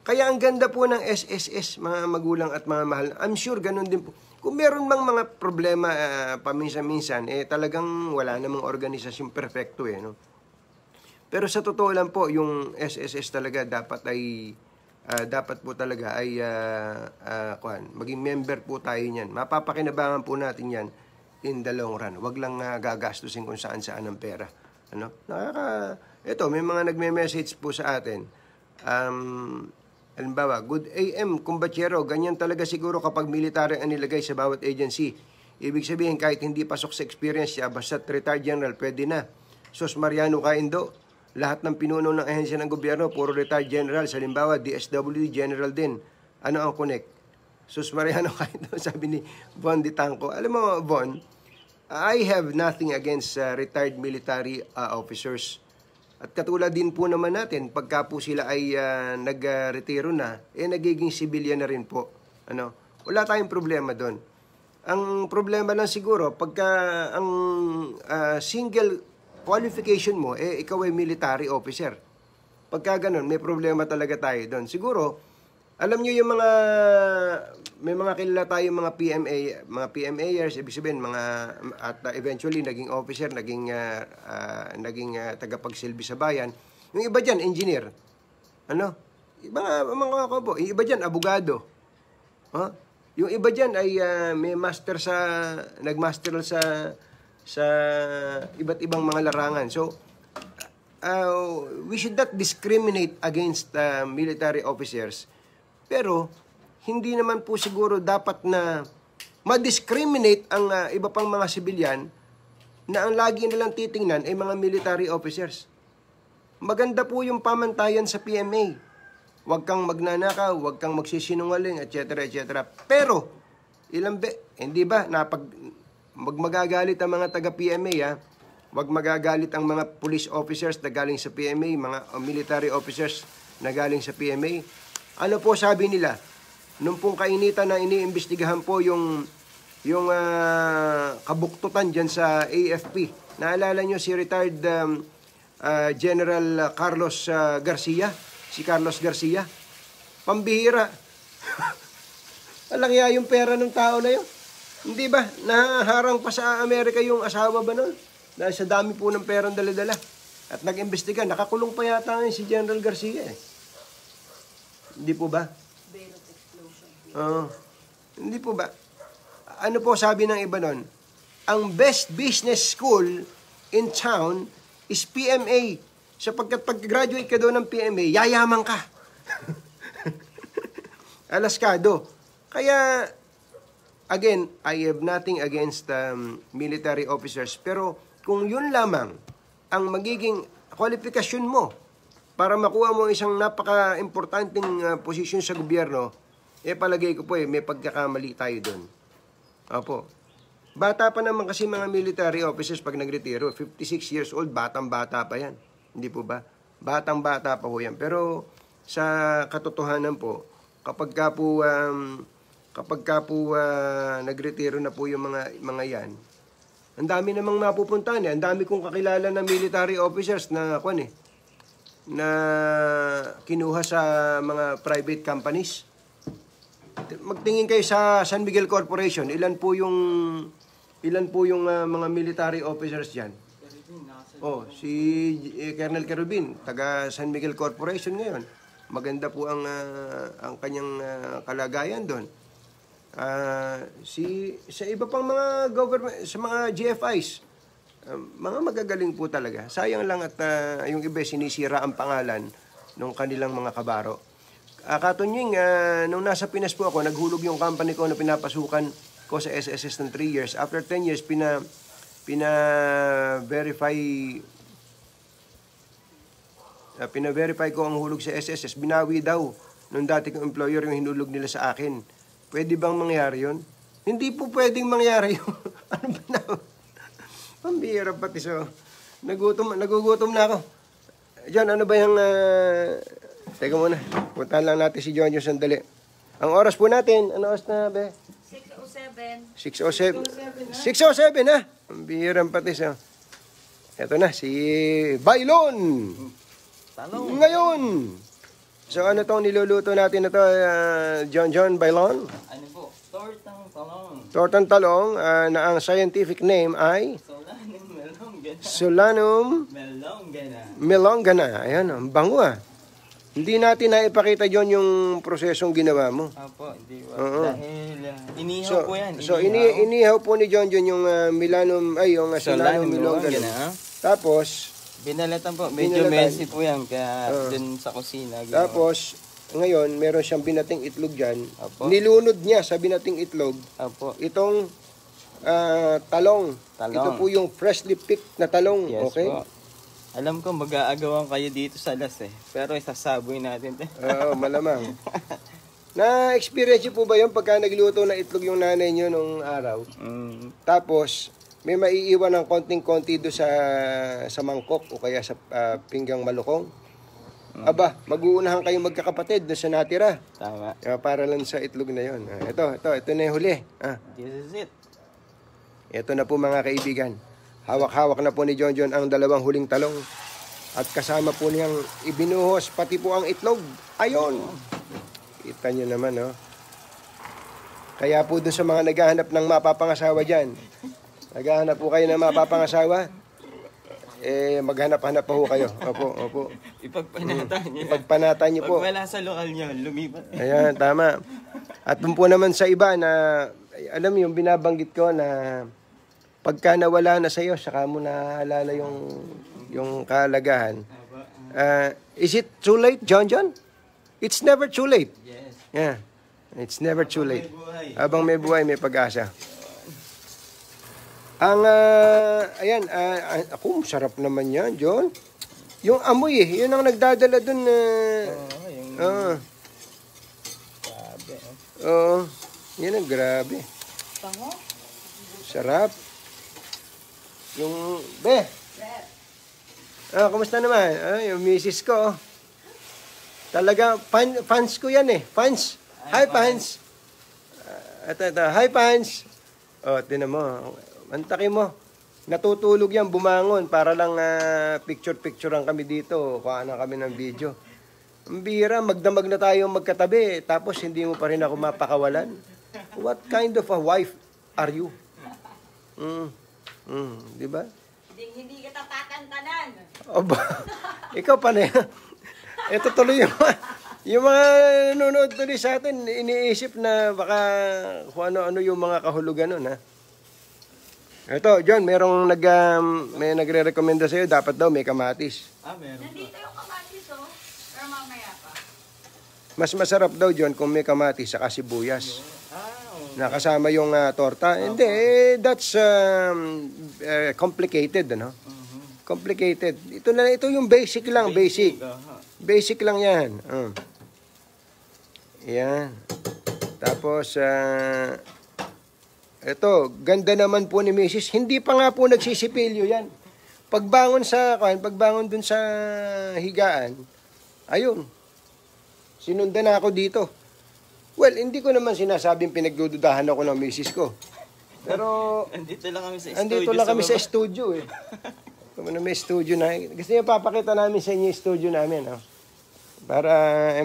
Kaya ang ganda po ng SSS, mga magulang at mga mahal. I'm sure ganun din po. Kung meron mang mga problema paminsan-minsan, talagang wala namang organisasyon perfecto no? Pero sa totoo lang po, yung SSS talaga dapat po talaga ay maging member po tayo niyan. Mapapakinabangan po natin yan in the long run. Wag lang gagastusin kung saan-saan ang pera. Ano? Ito, may mga nagme-message po sa atin. Halimbawa, good AM, kumbachero, ganyan talaga siguro kapag military ang nilagay sa bawat agency. Ibig sabihin, kahit hindi pasok sa experience siya, basta't retired general, pwede na. Sos Mariano Kaindo, lahat ng pinuno ng ahensya ng gobyerno, puro retired general. Halimbawa, DSWD general din. Ano ang connect? Sos Mariano Kaindo, sabi ni Von Ditangco. Alam mo, Von, I have nothing against retired military officers. At katulad din po naman natin, pagka po sila ay nag-retiro na, nagiging civilian na rin po. Ano? Wala tayong problema doon. Ang problema lang siguro, pagka ang single qualification mo, ikaw ay military officer. Pagka ganun, may problema talaga tayo doon. Siguro, alam nyo yung may mga kilala tayo mga PMAers, ibig sabihin, at eventually naging officer, naging tagapagsilbi sa bayan. Yung iba dyan, engineer. Ano? Mga kobo. Yung iba dyan, abogado. Huh? Yung iba dyan ay may master nagmaster sa iba't ibang mga larangan. So, we should not discriminate against military officers. Pero, hindi naman po siguro dapat na ma-discriminate ang iba pang mga sibilyan na ang lagi nilang titingnan ay mga military officers. Maganda po yung pamantayan sa PMA. Huwag kang magnanakaw, huwag kang magsisinungaling, etc. etc. Pero, hindi ba, magagalit ang mga taga-PMA, huwag magagalit ang mga police officers na galing sa PMA, mga military officers na galing sa PMA. Ano po sabi nila? Nung pong kainitan na iniimbestigahan po yung kabuktutan dyan sa AFP. Naalala nyo si retired General Carlos Garcia? Si Carlos Garcia? Pambihira. Malaki yung pera ng tao na yun. Hindi ba? Naharang pa sa Amerika yung asawa ba nun? Dahil sa dami po ng perang dala-dala. At nag-imbestiga. Nakakulong pa yata ngayon si General Garcia Hindi po ba? Hindi po ba? Ano po sabi ng iba nun? Ang best business school in town is PMA. Sapagkat pag-graduate ka doon ng PMA, yayaman ka. Alaskado. Kaya, again, I have nothing against military officers. Pero kung yun lamang ang magiging kwalifikasyon mo para makuha mo isang napaka-importanting posisyon sa gobyerno, palagay ko po may pagkakamali tayo doon. Opo. Bata pa naman kasi mga military officers pag nagretiro, 56 years old, batang-bata pa yan. Hindi po ba? Batang-bata pa po yan. Pero sa katotohanan po, kapag ka po nagretiro na po yung mga yan, ang dami namang mapupuntahan Ang dami kong kakilala na military officers na na kinuha sa mga private companies. Magtingin kayo sa San Miguel Corporation, ilan po yung mga military officers diyan? Si Colonel Kerubin, taga San Miguel Corporation ngayon. Maganda po ang kanyang kalagayan doon. Sa iba pang mga government, sa mga GFIs, mga magagaling po talaga. Sayang lang at yung iba sinisira ang pangalan ng kanilang mga kabaro. Katunying, nung nasa Pinas po ako, naghulog yung company ko na pinapasukan ko sa SSS ng 3 years. After 10 years, pina-verify ko ang hulog sa SSS. Binawi daw nung dati kong employer yung hinulog nila sa akin. Pwede bang mangyari yun? Hindi po pwedeng mangyari yun. Ano ba na? Pambihira pati so. Nagugutom na ako. John, ano ba yung... Teka muna. Puntahan lang natin si John yung sandali. Ang oras po natin, ano oras na, be? 6:07. 6:07 ha? Ang bihirang pati so. Eto na, si Bailon. Talong. Ngayon. So ano tong niluluto natin na to, John Bailon? Ano po? Tortang talong. Tortang talong na ang scientific name ay Solanum melongana. Solanum Melongana. melongana. Ayan, ang bango Hindi natin na ipakita John yung prosesong ginawa mo. Apo, hindi ba? Oo. Dahil inihaw po yan. So inihaw po ni John yung yung Solanum melongana. Tapos Binalatan po. Medyo messy po yan. Kaya dun sa kusina. Ginawa. Tapos, ngayon, meron siyang binating itlog dyan. Apo. Nilunod niya sa binating itlog Apo. itong talong. Talong. Ito po yung freshly picked na talong. Yes Okay? po. Alam ko mag-aagawan kayo dito sa Las Pero isasaboy natin. Oo, malamang. Na-experience po ba yun pagka nagluto na itlog yung nanay niyo nung araw? Tapos, may maiiwan ng konting-konti do sa mangkok o kaya sa pinggang malukong. Aba, mag-uunahan kayong magkakapatid doon sa natira. Tama. Para lang sa itlog na yon. Ito na yung huli. This is it. Ito na po mga kaibigan. Hawak-hawak na po ni John ang dalawang huling talong. At kasama po niyang ibinuhos pati po ang itlog. Ayon. Kita nyo naman, Kaya po doon sa mga naghahanap ng mapapangasawa dyan, naghahanap po kayo ng mapapangasawa, maghanap-hanap pa ho kayo. Opo. Ipagpanatan niyo po. Pag wala sa lokal niyo, lumipat. Ayan, tama. At po naman sa iba na, alam mo yung binabanggit ko na pagka nawala na sa'yo, saka mo naalala yung kalagahan. Is it too late, John? It's never too late. Yes. Yeah. It's never too late. Habang may buhay, may pag-asa. Ayan, ako, sarap naman yan, John. Yung amoy yun ang nagdadala dun. Grabe. Yan ang grabe. Tango? Sarap. Yung, kumusta naman? Yung misis ko. Talaga, fans ko yan fans. Hi, fans. Hi, fans. Tinan mo. Antaki mo. Natutulog yan, bumangon para lang picture-picturean kami dito. Kuha na kami ng video. Ang bihira, magdamag na tayo magkatabi. Tapos hindi mo pa rin ako mapakawalan. What kind of a wife are you? Di ba? Hindi kita tatantanan. Oba, ikaw pa na yan. Ito tuloy yung mga nanonood tuloy sa atin, iniisip na baka kung ano-ano yung mga kahulugan nun, Ito, John, may nagre-recommenda sa'yo, dapat daw may kamatis. Meron. Nandito yung kamatis, Pero mamaya pa. Mas masarap daw, John, kung may kamatis saka sibuyas. Nakasama yung torta. Hindi, that's complicated, Complicated. Ito yung basic lang, basic. Basic lang yan. Yan. Tapos, ito, ganda naman po ni Mrs. Hindi pa nga po nagsisipilyo yan. Pagbangon dun sa higaan, ayun, sinundan na ako dito. Well, hindi ko naman sinasabing pinagdududahan ako ng Mrs. ko. Pero, Andito lang kami sa studio. andito lang kami sa studio Kung may studio na. Gusto niyo papakita namin sa inyo yung studio namin. Para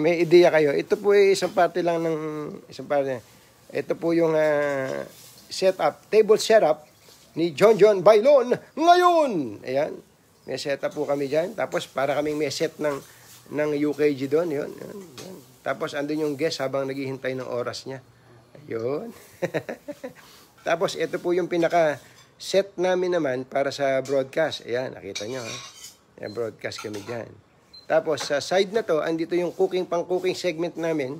may ideya kayo. Ito po ay isang parte lang ng isang parte. Ito po yung table setup ni John Bailon ngayon. Ayan. May setup po kami dyan. Tapos para kaming may set ng UKG doon. Yun. Tapos andun yung guest habang naghihintay ng oras niya. Yun. Tapos, ito po yung pinaka-set namin naman para sa broadcast. Ayan, nakita nyo, ha? Ayan, broadcast kami dyan. Tapos, sa side na to, andito yung pang-cooking segment namin.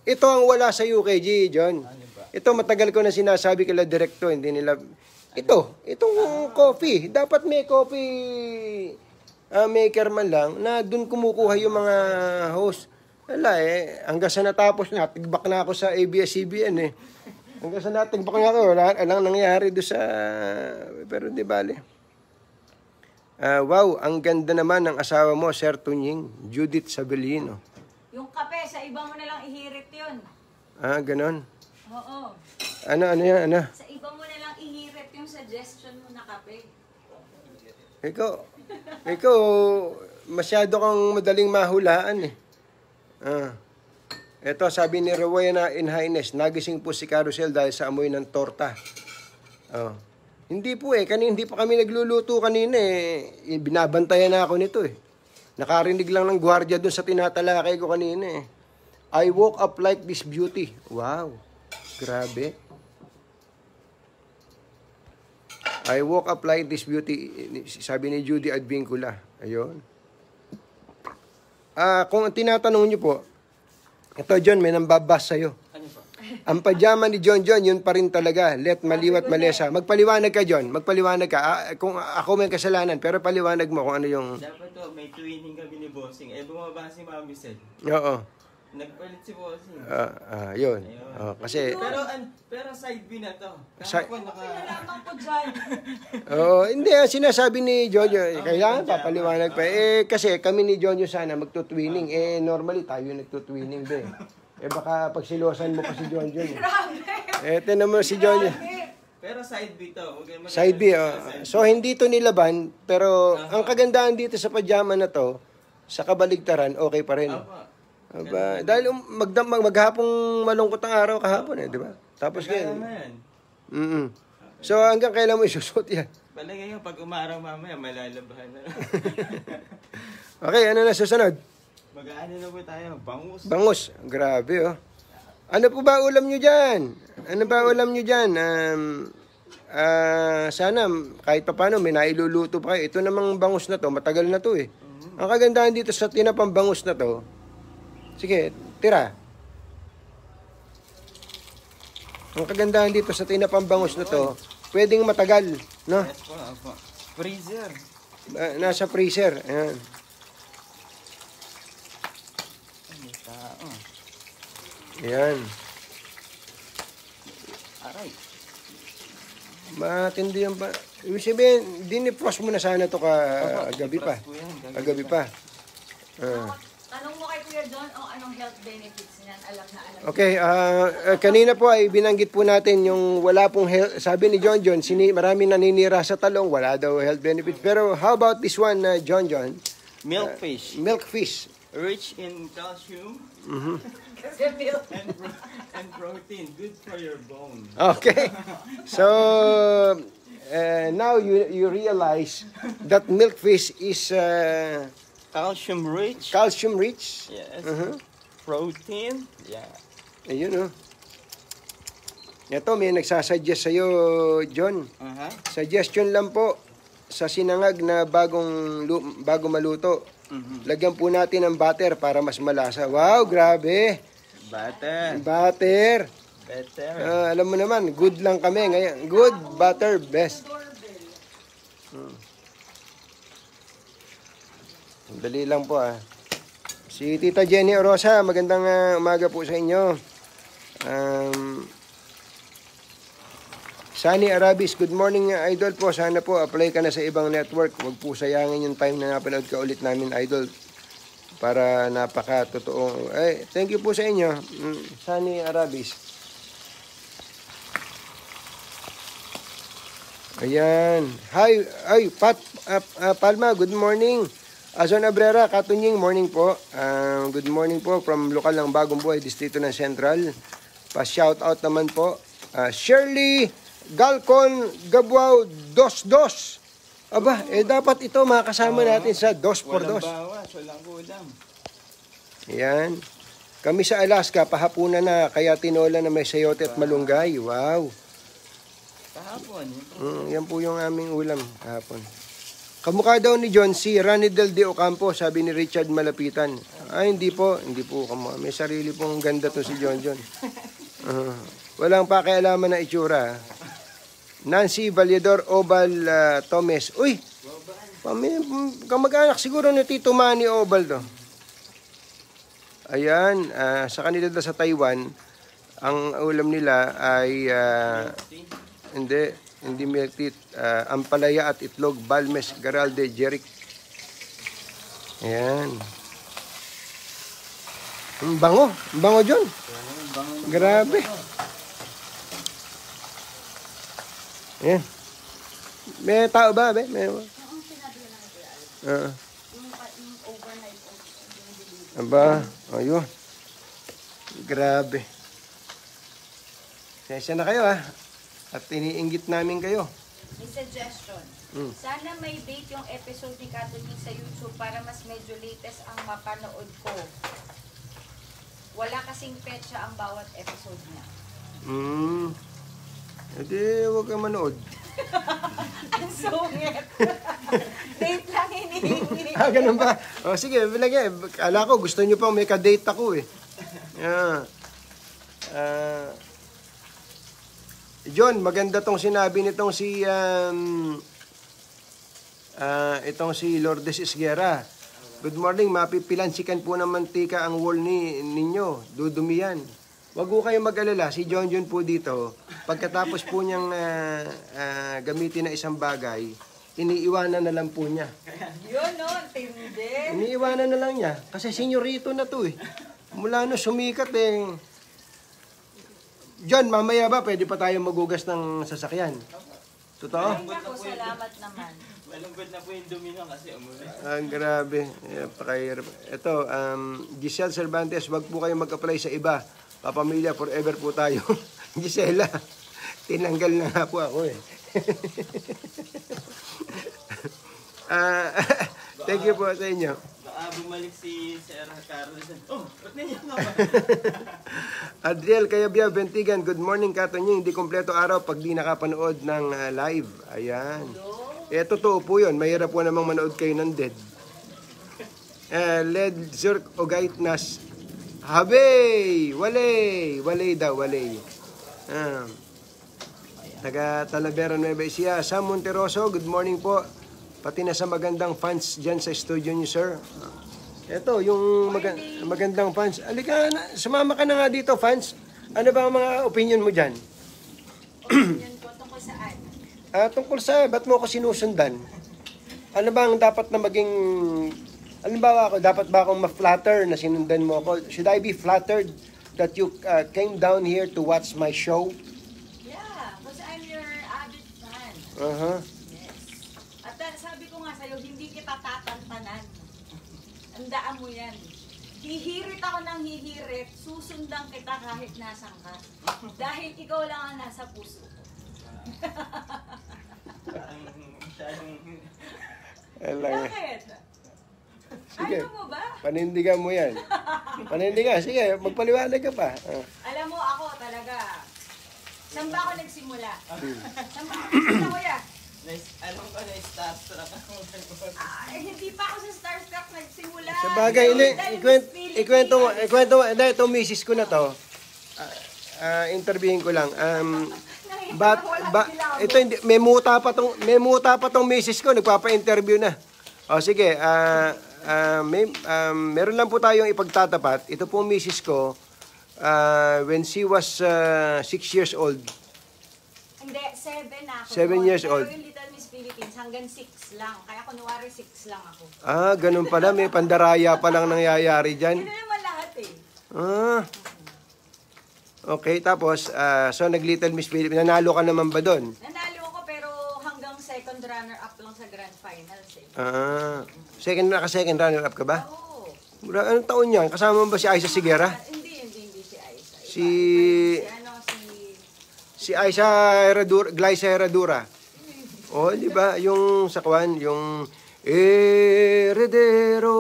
Ito ang wala sa UKG, John. Ito, matagal ko na sinasabi kila Direkto, hindi nila... Itong coffee. Dapat may coffee maker man lang na dun kumukuha yung mga host. Wala hanggang sa natapos na, tigbak na ako sa ABS-CBN Hanggang sa natigbak na ako, wala lang nangyari doon sa... Pero di bale. Wow, ang ganda naman ng asawa mo, Sir Tunying, Judith Sabellino. Yung kape, sa iba mo na lang ihirit yun. Ganon. Oo. Ano yan, ano? Sa iba mo na lang ihirit yung suggestion mo na kape. Ikaw, masyado kang madaling mahulaan Ito, sabi ni Rowena in Highness, nagising po si Carousel dahil sa amoy ng torta. Hindi po hindi pa kami nagluluto kanina Binabantayan na ako nito Nakarinig lang ng gwardiya dun sa tinatalakay ko kanina I woke up like this beauty. Wow, grabe. I woke up like this beauty, sabi ni Judy Advincula. Ayun. Kung tinatanong nyo po, ito John, may nambabas sa'yo. Ano po? Ang pajama ni John, yun pa rin talaga. Let maliwat malesa. Magpaliwanag ka, John. Magpaliwanag ka. Kung ako may kasalanan, pero paliwanag mo kung ano yung... Dapat may twinning kami ni Bossing. Bumaba si Mami Sel. Oo. Nagpalit si Bossing. Yun. Kasi... Pero side B na to. Nalaman ko dyan. Hindi. Sinasabi ni Jojo, kailangan papaliwanag pa. Kasi kami ni Jojo sana magtutwinning. Normally tayo nagtutwinning din. Baka pagsilosan mo pa si Jojo. Ito naman si Jojo. Pero side B to. Side B, So, hindi to nilaban. Pero ang kagandahan dito sa pajama na to, sa kabaligtaran, okay pa rin. Dahil maghapong malungkot ang araw kahapon di ba? Tapos ngayon. So hanggang kailan mo isusot yan? Balagay nga pag umaraw mamaya, malalabahan na. Okay, ano na susunod? Mag-aano na po tayo? Bangus. Bangus. Grabe Ano po ba ulam nyo dyan? Sana kahit pa paano may nailuluto pa kayo. Ito namang bangus na to, matagal na to Ang kagandahan dito sa tinapang bangus na to, sige, tira. Ang kagandahan dito sa tinapang bangus na to, pwedeng matagal, no? Yes po. Freezer. Nasa freezer. Ayan. Ayan. Aray. Matindi yan pa. Ibig sabihin, dinipros mo na sana to kagabi pa. Kagabi pa. Tanong mo kay Kuya John anong health benefits niyan. Alam na alam. Okay, kanina po ay binanggit po natin yung wala pong health. Sabi ni John, marami naninira sa talong, wala daw health benefits. Pero how about this one, John? Milkfish. Milkfish. Rich in calcium Kasi milk. and protein. Good for your bone. Okay. So, now you realize that milkfish is Calcium rich. calcium rich. Yes. Protein. Yeah. Ayun Ito, may nagsasuggest sa'yo, John. Suggestion lang po sa sinangag na bago maluto. Lagyan po natin ng butter para mas malasa. Wow, grabe. Butter. Alam mo naman, good lang kami ngayon. Good, butter, best. Dali lang po Si Tita Jenny Orosa, magandang umaga po sa inyo. Sunny Arabis, good morning Idol po. Sana po apply ka na sa ibang network. Huwag po sayangin yung time na napanood ka ulit namin Idol. Para napaka-totoo. Thank you po sa inyo. Sunny Arabis. Ayan. Hi, Pat Palma, good morning. Azon Abrera, Katunying, morning po. Good morning po from lokal ng Bagong Buhay, Distrito ng Central. Pa-shoutout naman po. Shirley Galcon Gabuao 2-2. Aba, dapat ito makasama natin sa 2x2. Walang bawas, walang kulang. Ayan. Kami sa Alaska, pahapunan na, kaya tinola na may sayote at malunggay. Wow. Kahapon. Yan po yung aming ulam kahapon. Kamukha daw ni John C. Ranidel de Ocampo, sabi ni Richard Malapitan. Ay, hindi po kamukha. May sarili pong ganda to si John John. Walang pakialaman na itsura. Nancy Valedor Obal Tomes. Uy, kamag-anak siguro ni Tito Manny Obal to. Ayan, sa kanila sa Taiwan, ang ulam nila ay hindi milk tea, ampalaya at itlog, balmes, garalde, jerik. Ayan. Ang bango John. Grabe. Ayan. May tao ba? May aba, ayun. Grabe. Sensya na kayo at iniinggit namin kayo. May suggestion. Sana may date yung episode ni Katunying sa YouTube para mas medyo latest ang mapanood ko. Wala kasing petsa ang bawat episode niya. Edi, huwag kang manood. Ang sungit. Date lang hinihingi. Ganun ba? O, sige, bilagay. Kala ko, gusto nyo pang may ka-date ako eh. Yeah. John, maganda tong sinabi nitong itong si Lourdes Isguera. Good morning, mapipilansikan po ng mantika ang wall ninyo. Dudumi yan. Wag po kayong mag-alala. Si John John po dito, pagkatapos po niyang gamitin na isang bagay, iniiwanan na lang po niya. Yun no, tindi. Iniiwanan na lang niya. Kasi senyorito na to eh. Mula no sumikat eh. John, mamaya ba pwede pa tayo magugas ng sasakyan? Totoo? Ay naku, salamat naman. Malungkot na po yung domino kasi umuwi. Ang grabe. Ito, Giselle Cervantes, wag po kayo mag-apply sa iba. Papamilya, forever po tayo. Gisela, tinanggal na nga po ako eh. Thank you po sa inyo. Baka bumalik si Sir Carlos. Oh, ba't nandiyan nga ba? Adriel Kayabia Bentigan, good morning Katunying. Hindi kompleto araw pag di nakapanood ng live. Ayan. Totoo po yun. Mahirap po namang manood kayo ng dead. Led Zurk Ogaitnas. Habay! Walay daw. Taga Talavera Nueva Ecija. Sam Monteroso, good morning po. Pati na sa magandang fans dyan sa studio niyo, sir. Ito, yung magandang fans. Alika, sumama ka na nga dito, fans. Ano ba ang mga opinion mo dyan? Opinion ko tungkol saan? Tungkol sa, ba't mo ako sinusundan? Ano ba ang dapat na maging... Halimbawa ako, dapat ba akong ma-flatter na sinundan mo ako? Should I be flattered that you came down here to watch my show? Yeah, because I'm your avid fan. Yes. At sabi ko nga sa'yo, hindi kita tatantanan. Andaan mo yan. Hihirit ako ng hihirit, susundan kita kahit nasan ka. Dahil ikaw lang ang nasa puso ko. Bakit? Sige. Ayaw mo ba? Panindigan mo yan. Panindigan. Sige, magpaliwanag ka pa. Alam mo, ako talaga. Saan ba ako nagsimula? Saan ba ako nagsimula, kuya? Anong ba na starstruck ako? Hindi pa ako sa starstruck nagsimula. Sa bagay, ikwento mo, itong misis ko na to, interviewin ko lang. Ito hindi, may muta pa tong misis ko, nagpapa-interview na. O sige, meron lang po tayong ipagtatapat. Ito po misis ko, when she was 6 years old. Hindi, 7 ako. 7 years old. Pero yung Little Miss Philippines, hanggang 6 lang. Kaya kunwari 6 lang ako. Ganun pala. May pandaraya pa lang nangyayari dyan. Yun naman lahat eh. Okay, tapos, so nag-Little Miss Philippines. Nanalo ka naman ba doon? Nanalo ako pero hanggang second runner-up lang sa grand finals eh. Second runner-up ka ba? Oo. Anong taon yan? Kasama mo ba si Aiza Sigera? Hindi si Aiza. Si Aiza Herradura, Glyza Herradura. Oh, di ba? Yung sa kwan, yung Heredero.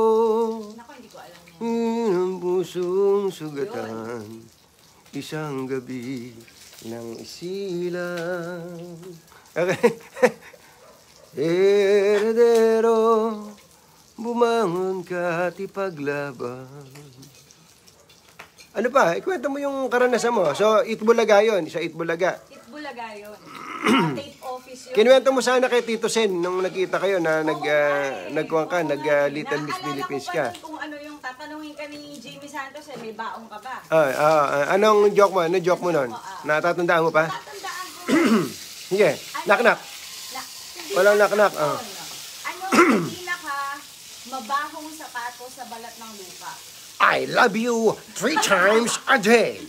Naku, hindi ko alam yan. Ang pusong sugatan, isang gabi ng isilang. Okay. Heredero, bumangon ka at ipaglaban. Ano pa? Ikwento mo yung karanasan mo. So, Itbulaga yun. Sa Itbulaga. Itbulaga yun. Tape office yun. Kinuwento mo sana kay Tito Sen nung nakita kayo na nagkuhan ka, Little Miss Philippines ka. Naalala ko pa kung ano yung tatanungin ka ni Jimmy Santos, may baong ka ba? Anong joke mo? Anong joke mo nun? Natatandaan mo pa? Tatandaan ko. Sige. Knock-knock. Walang knock-knock. Anong pinaka mabahong sapatos sa balat ng lupa? I love you 3 times a day.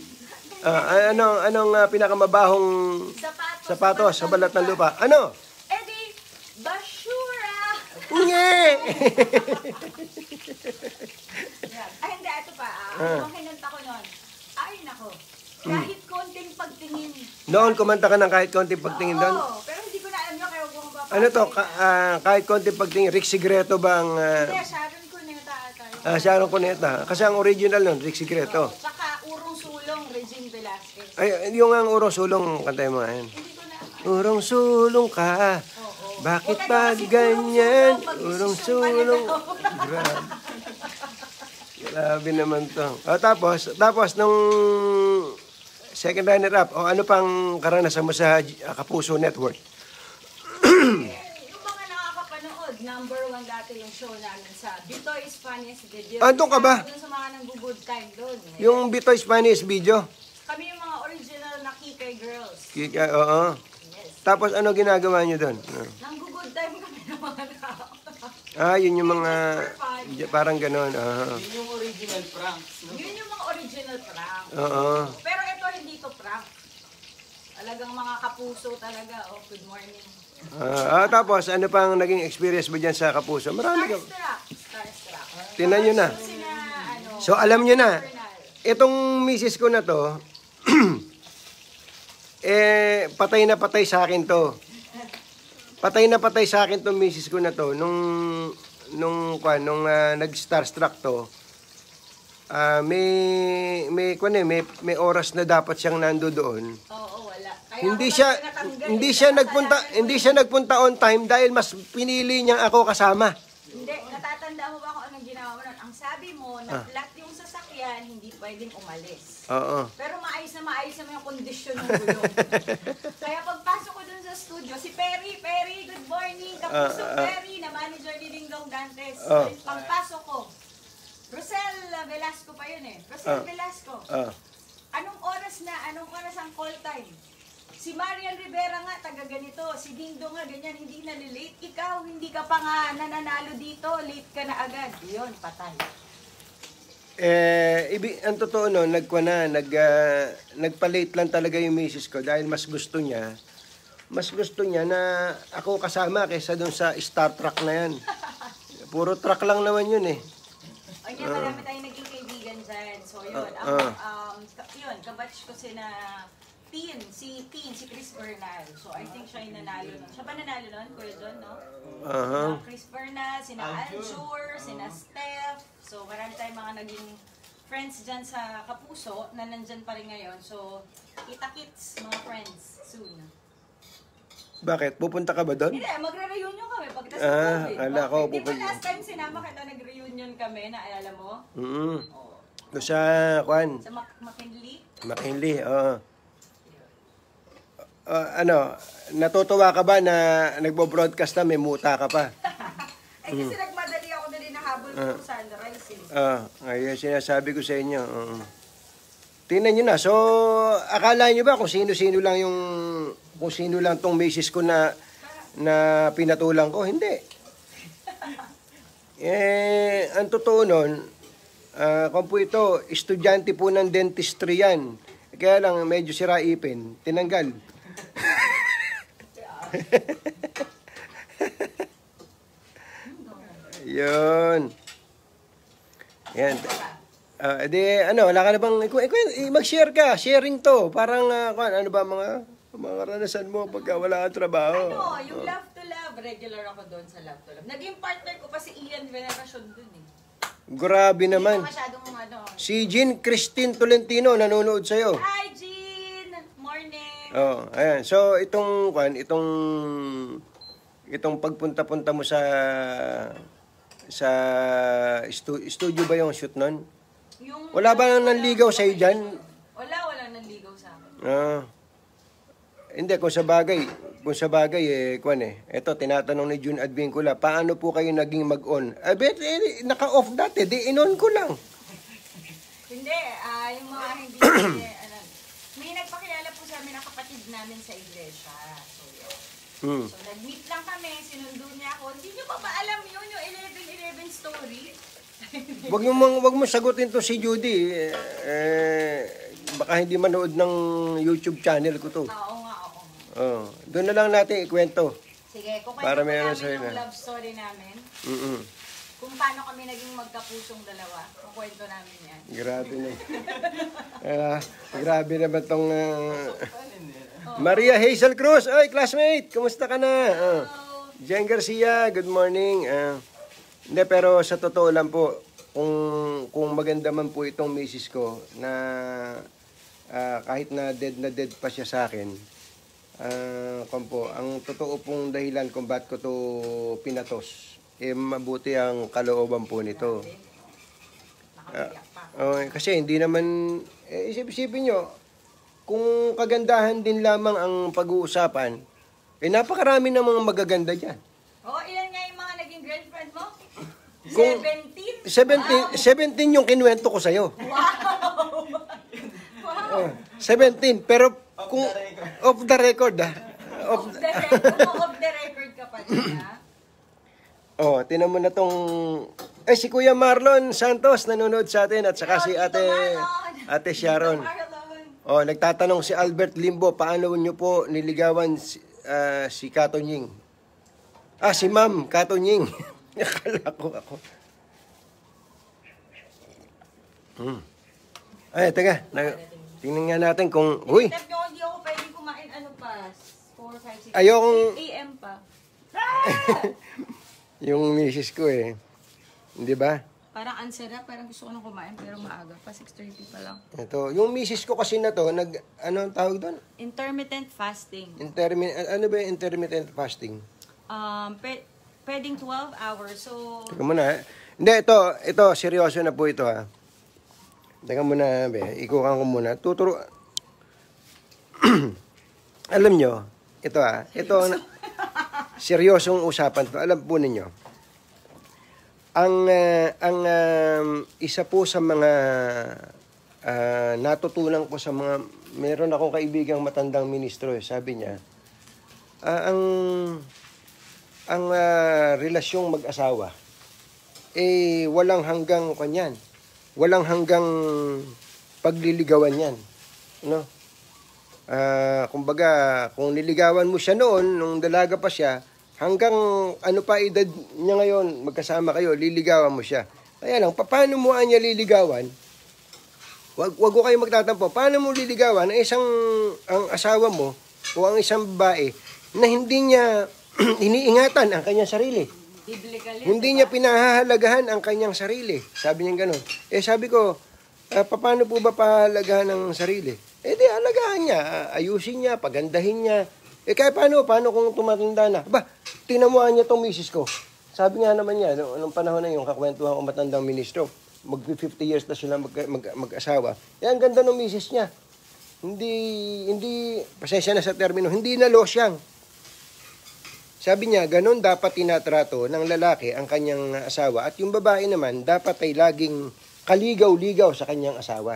Anong pinakamabahong sapatos sa balat ng lupa? Ano? Eddie, basura! Nge! Ay, hindi, ito pa. Ang kinanta ko noon. Ay, nako. Kahit konting pagtingin. Noon, kumanta ka ng kahit konting pagtingin doon? Oo, pero hindi ko na alam nyo, kaya huwag mo papapagay. Ano to? Kahit konting pagtingin, Rick Sigreto bang... Hindi, Sharon Cuneta ata. Sharon Cuneta. Kasi ang original nun, Rick Sigreto. Saka Urong Sulong, Regine Velasquez. Ay, yung ang urong sulong, kantay mo yan. Hindi ko na. Urong sulong ka. Oo. Bakit Huwag ba kasi ganyan? urong Urong sulong, sulong. Grabe. Grabe naman to. Tapos nung second runner-up, ano pang karanasan mo sa Kapuso Network? Yung mga nakakapanood, number 1 dati yung show namin sa Bitoy's Funniest Video. Andun ka ba? Doon sa mga nang-good time doon. Yung Bitoy Spanish video? Kami yung mga original na Kikay Girls. Oo. Yes. Tapos ano ginagawa nyo doon? Nang-good time kami ng mga tao. Yun yung mga parang ganon. Yun yung original pranks, no? Yun yung mga original prank. Oo. Pero ito hindi to prank. Talagang mga kapuso talaga. Oh, good morning. Tapos ano pang naging experience mo dyan sa Kapuso? Marami ka. Starstruck. Tinan nyo na. So alam nyo na, itong misis ko na to, patay na patay sa akin to. Patay na patay sa akin tong misis ko na to nung nag-starstruck to. May oras na dapat siyang nando doon. Oo, wala. Kaya Hindi siya nagpunta on time dahil mas pinili niya ako kasama. Hindi, natatanda mo ba kung anong ginawa mo nun? Ang sabi mo, na-flat yung sasakyan, hindi pwedeng umalis. Oo. Pero maayos naman yung kondisyon ng gulong. Kaya pagpasok ko dun sa studio, si Perry, good morning, Kapuso Perry, na manager ni Dingdong Dantes. Pagpasok ko, Rosel Velasco pa yun eh. Rosel Velasco. Anong oras ang call time? Si Marian Rivera nga, taga ganito. Si Dingdong nga, ganyan, hindi nalilate. Ikaw, hindi ka pa nga nananalo dito. Late ka na agad. Yun, patay. Ang totoo no, nagpa-late lang talaga yung misis ko dahil mas gusto niya na ako kasama kaysa doon sa Star Trek na yan. Puro truck lang naman yun eh. O niya, marami tayong naging kaibigan dyan. So yun, yun, kabatch ko si Chris Bernal. So I think siya yung nanalo nun. Siya ba nanalo nun? Kuya John, no? Chris Bernal, sina Aljur, sina Steph. So marami tayong mga naging friends dyan sa Kapuso na nandyan pa rin ngayon. So, kita-kits, mga friends, soon. Bakit? Pupunta ka ba doon? Hindi, magre-reunion kami pagkatapos ng COVID. Ala ko, Di ba last time sinama kita nag-reunion kami, naalala mo? Doon sa, Sa McKinley? McKinley, oo. Natutuwa ka ba na nagbo-broadcast na may muta ka pa? Kasi nagmadali ako na rin nahabol ko sa sunrise eh. Ayun, sinasabi ko sa inyo. Tingnan nyo na. So, akala nyo ba kung sino-sino lang tong misis ko na pinatulang ko? Hindi. Ang totoo nun, kung po ito, estudyante po ng dentistry yan. Kaya lang, medyo siraipin. Tinanggal. Yun. Yan. Wala ka na bang, mag-share ka, sharing to. Parang, ano ba mga karanasan mo pagka wala kang trabaho? Yung Love to Love, regular ako doon sa Love to Love. Naging partner ko pa si Ian Veneracion doon eh. Grabe naman. Hindi masyadong ano. Si Jean Christine Tolentino nanonood sa'yo. Hi, Jean! Morning! Oh, ayan. So, itong pagpunta-punta mo sa studio ba yung shoot nun? Wala ba nang nanligaw sa'yo dyan? Wala nanligaw sa akin. Hindi, kung sa bagay, eto, tinatanong ni June Advincula, paano po kayo naging mag-on? Naka-off dati, di in-on ko lang. Hindi, yung mga hindi, may nagpakilala po sa amin ang kapatid namin sa iglesia. So, yun. So, nag-meet lang kami, sinundo niya ako. Hindi niyo pa ba alam yun, yung 11-11 story? Wag mo sagutin to si Judy. Baka hindi manood ng YouTube channel ko to. Oo nga. Doon na lang natin ikwento. Sige, kukwento Para ko may ano namin sa'yo yung na. love story namin. Kung paano kami naging magkapusong dalawa. Kukwento namin yan. Grabe na. Grabe naman tong Maria Hazel Cruz. Ay, classmate, kumusta ka na? Jen Garcia, good morning. Hindi, pero sa totoo lang po, kung maganda man po itong misis ko na kahit na dead pa siya sa akin, ang totoo pong dahilan kung ba't ko to pinatos, mabuti ang kalooban po nito. Kasi hindi naman, isipin nyo, kung kagandahan din lamang ang pag-uusapan, napakarami ng mga magaganda dyan. Ilan nga yung mga naging girlfriend mo? Kung 17? 17 yung kinuwento ko sa'yo. Wow! 17, pero kung off the record Off the record ka pa din, ha? Tinan mo na tong si Kuya Marlon Santos nanonood sa atin at saka si Ate Sharon. Nagtatanong si Albert Limbo, paano niyo po niligawan si Kato Nying? Si Ma'am Kato Nying. Akala ko ako. Ay, teka. Tingnan nga natin kung... Uy! Hindi ako pwedeng kumain 4, 5, 6, Ayokong... 8 a.m. pa. Yung misis ko Di ba? Parang ansera, parang gusto ko nang kumain pero maaga pa, 6:30 pa lang. Ito, yung misis ko kasi na to, ano ang tawag doon? Intermittent fasting. Ano ba yung intermittent fasting? Pwedeng 12 hours. So, Teka muna. Hindi, ito, seryoso na po ito Teka muna, ikukan ko muna. Tuturo. Alam nyo, ito seryosong usapan to. Alam po ninyo. Ang isa po sa mga natutunan ko sa mga, meron akong kaibigang matandang ministro, sabi niya, ang relasyong mag-asawa, walang hanggang kanyan. Walang hanggang pagliligawan yan. No? Kumbaga, kung niligawan mo siya noon, nung dalaga pa siya, hanggang ano pa edad niya ngayon, magkasama kayo, liligawan mo siya. Kaya lang, paano mo niya liligawan? Wag ko kayo magtatampo. Paano mo liligawan ang asawa mo o ang isang babae na hindi niya iniingatan ang kanyang sarili? Hindi niya pinahahalagahan ang kanyang sarili. Sabi niya gano'n. Sabi ko, paano po ba pahalagahan ang sarili? Di halagahan niya, ayusin niya, pagandahin niya. Kaya paano kung tumatanda na? Tinamuhan niya tong misis ko. Sabi nga naman niya, nung panahon na yung kakwentuhan ko matandang ministro, mag-50 years na sila mag-asawa. Ang ganda ng misis niya. Hindi, pasensya na sa termino, hindi na losyang. Sabi niya, ganun dapat tinatrato ng lalaki ang kanyang asawa at yung babae naman dapat ay laging kaligaw-ligaw sa kanyang asawa.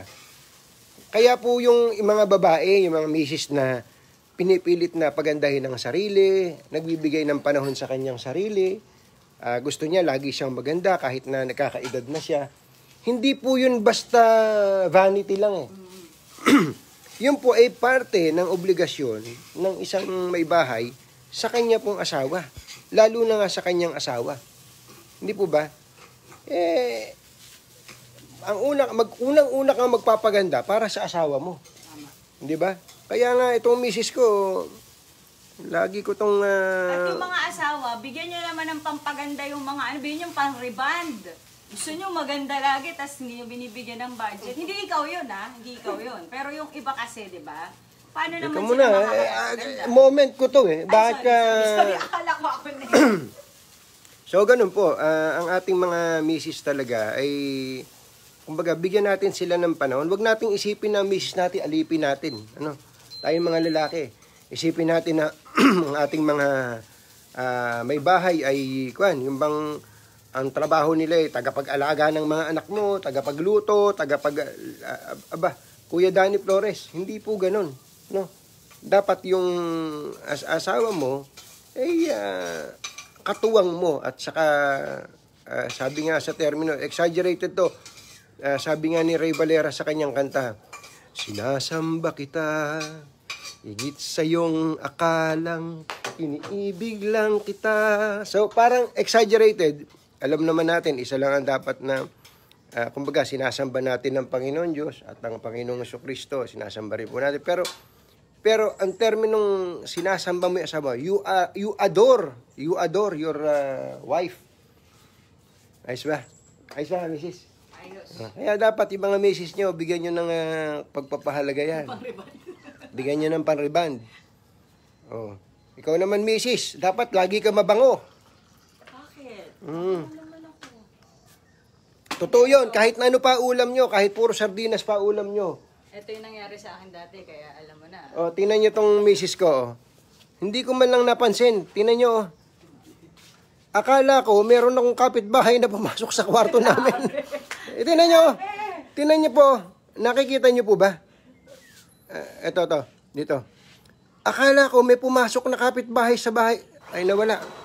Kaya po yung mga babae, yung mga misis na pinipilit na pagandahin ng sarili, nagbibigay ng panahon sa kanyang sarili, gusto niya lagi siyang maganda kahit na nakakaedad na siya. Hindi po yun basta vanity lang Yun po ay parte ng obligasyon ng isang may bahay sa kanya pong asawa. Lalo na nga sa kanyang asawa. Hindi po ba? Unang-una kang magpapaganda para sa asawa mo. Hindi ba? Kaya nga itong misis ko, lagi ko tong... At yung mga asawa, bigyan nyo naman ng pampaganda yung mga, bigyan yung pang-reband. Gusto nyo maganda lagi, tas hindi nyo binibigyan ng budget. Hindi ikaw yun, ha? Hindi ikaw yun. Pero yung iba kasi, di ba? Paano naman Teka sila muna, makakaganda? moment ko to eh. Bakit ka... Sorry, akala ko ako na yun. So, ganun po. Ang ating mga misis talaga ay... Kumbaga, bigyan natin sila ng panahon. Huwag nating isipin na misis natin, alipin natin. Ano? Tayong mga lalaki. Isipin natin na ang ating mga may bahay ay, yung bang ang trabaho nila ay tagapag-alaga ng mga anak mo, tagapagluto, Kuya Danny Flores, hindi po ganun, no? Dapat yung asawa mo ay katuwang mo at saka sabi nga sa termino, exaggerated to. Sabi nga ni Ray Valera sa kanyang kanta, sinasamba kita, higit sa iyong akalang, iniibig lang kita. So parang exaggerated. Alam naman natin, isa lang ang dapat na, kumbaga, sinasamba natin ng Panginoon Diyos at ang Panginoong Jesucristo, sinasamba rin po natin. Pero ang terminong sinasamba mo yung asawa, you adore your wife. Ayos ba? Ayos ba, misis? Ayos. Kaya dapat yung mga misis nyo, bigyan nyo ng pagpapahalaga yan. Bigyan nyo ng panriband. Oh. Ikaw naman, misis, dapat lagi ka mabango. Naman ako. Totoo yun, kahit na ano pa ulam nyo, kahit puro sardinas pa ulam nyo. Ito yung nangyari sa akin dati, kaya alam mo na. O, tingnan nyo tong misis ko. Oh. Hindi ko man lang napansin. Tingnan nyo. Oh. Akala ko, meron akong kapitbahay na pumasok sa kwarto namin. Tingnan nyo. Tingnan nyo po. Nakikita nyo po ba? Ito. Dito. Akala ko, may pumasok na kapitbahay sa bahay. Ay, nawala.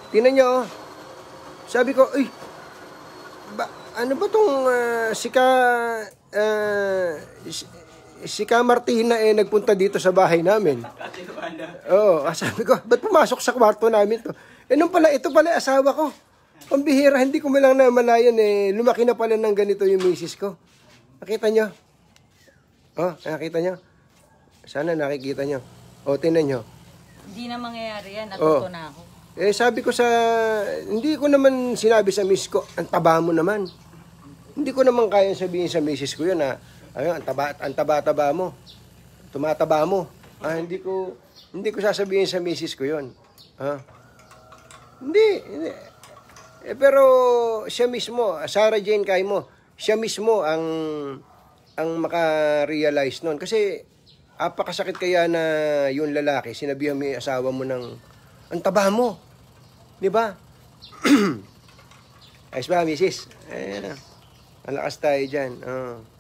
Tingnan nyo, oh. Sabi ko, ano ba tong si Ka Martina nagpunta dito sa bahay namin. Oo, sabi ko, ba't pumasok sa kwarto namin to? Ito pala asawa ko. Pambihira, hindi ko malang namalayan lumaki na pala ng ganito yung misis ko. Nakita nyo? Oh, nakita nyo? Sana nakikita nyo. O, tingnan nyo. Hindi na mangyayari yan, natuto na ako. Sabi ko hindi ko naman sinabi sa misis ko, ang taba mo naman. Hindi ko naman kaya sabihin sa misis ko yun na, ang taba-taba mo. Tumataba mo. Hindi ko sasabihin sa misis ko yun. Hindi. Pero siya mismo, Sarah Jane Caimo, siya mismo ang maka-realize nun. Kasi, apakasakit kaya na yung lalaki, sinabihan mo yung asawa mo ng, ang taba mo. Di ba? Ayos ba, misis? Malakas tayo dyan.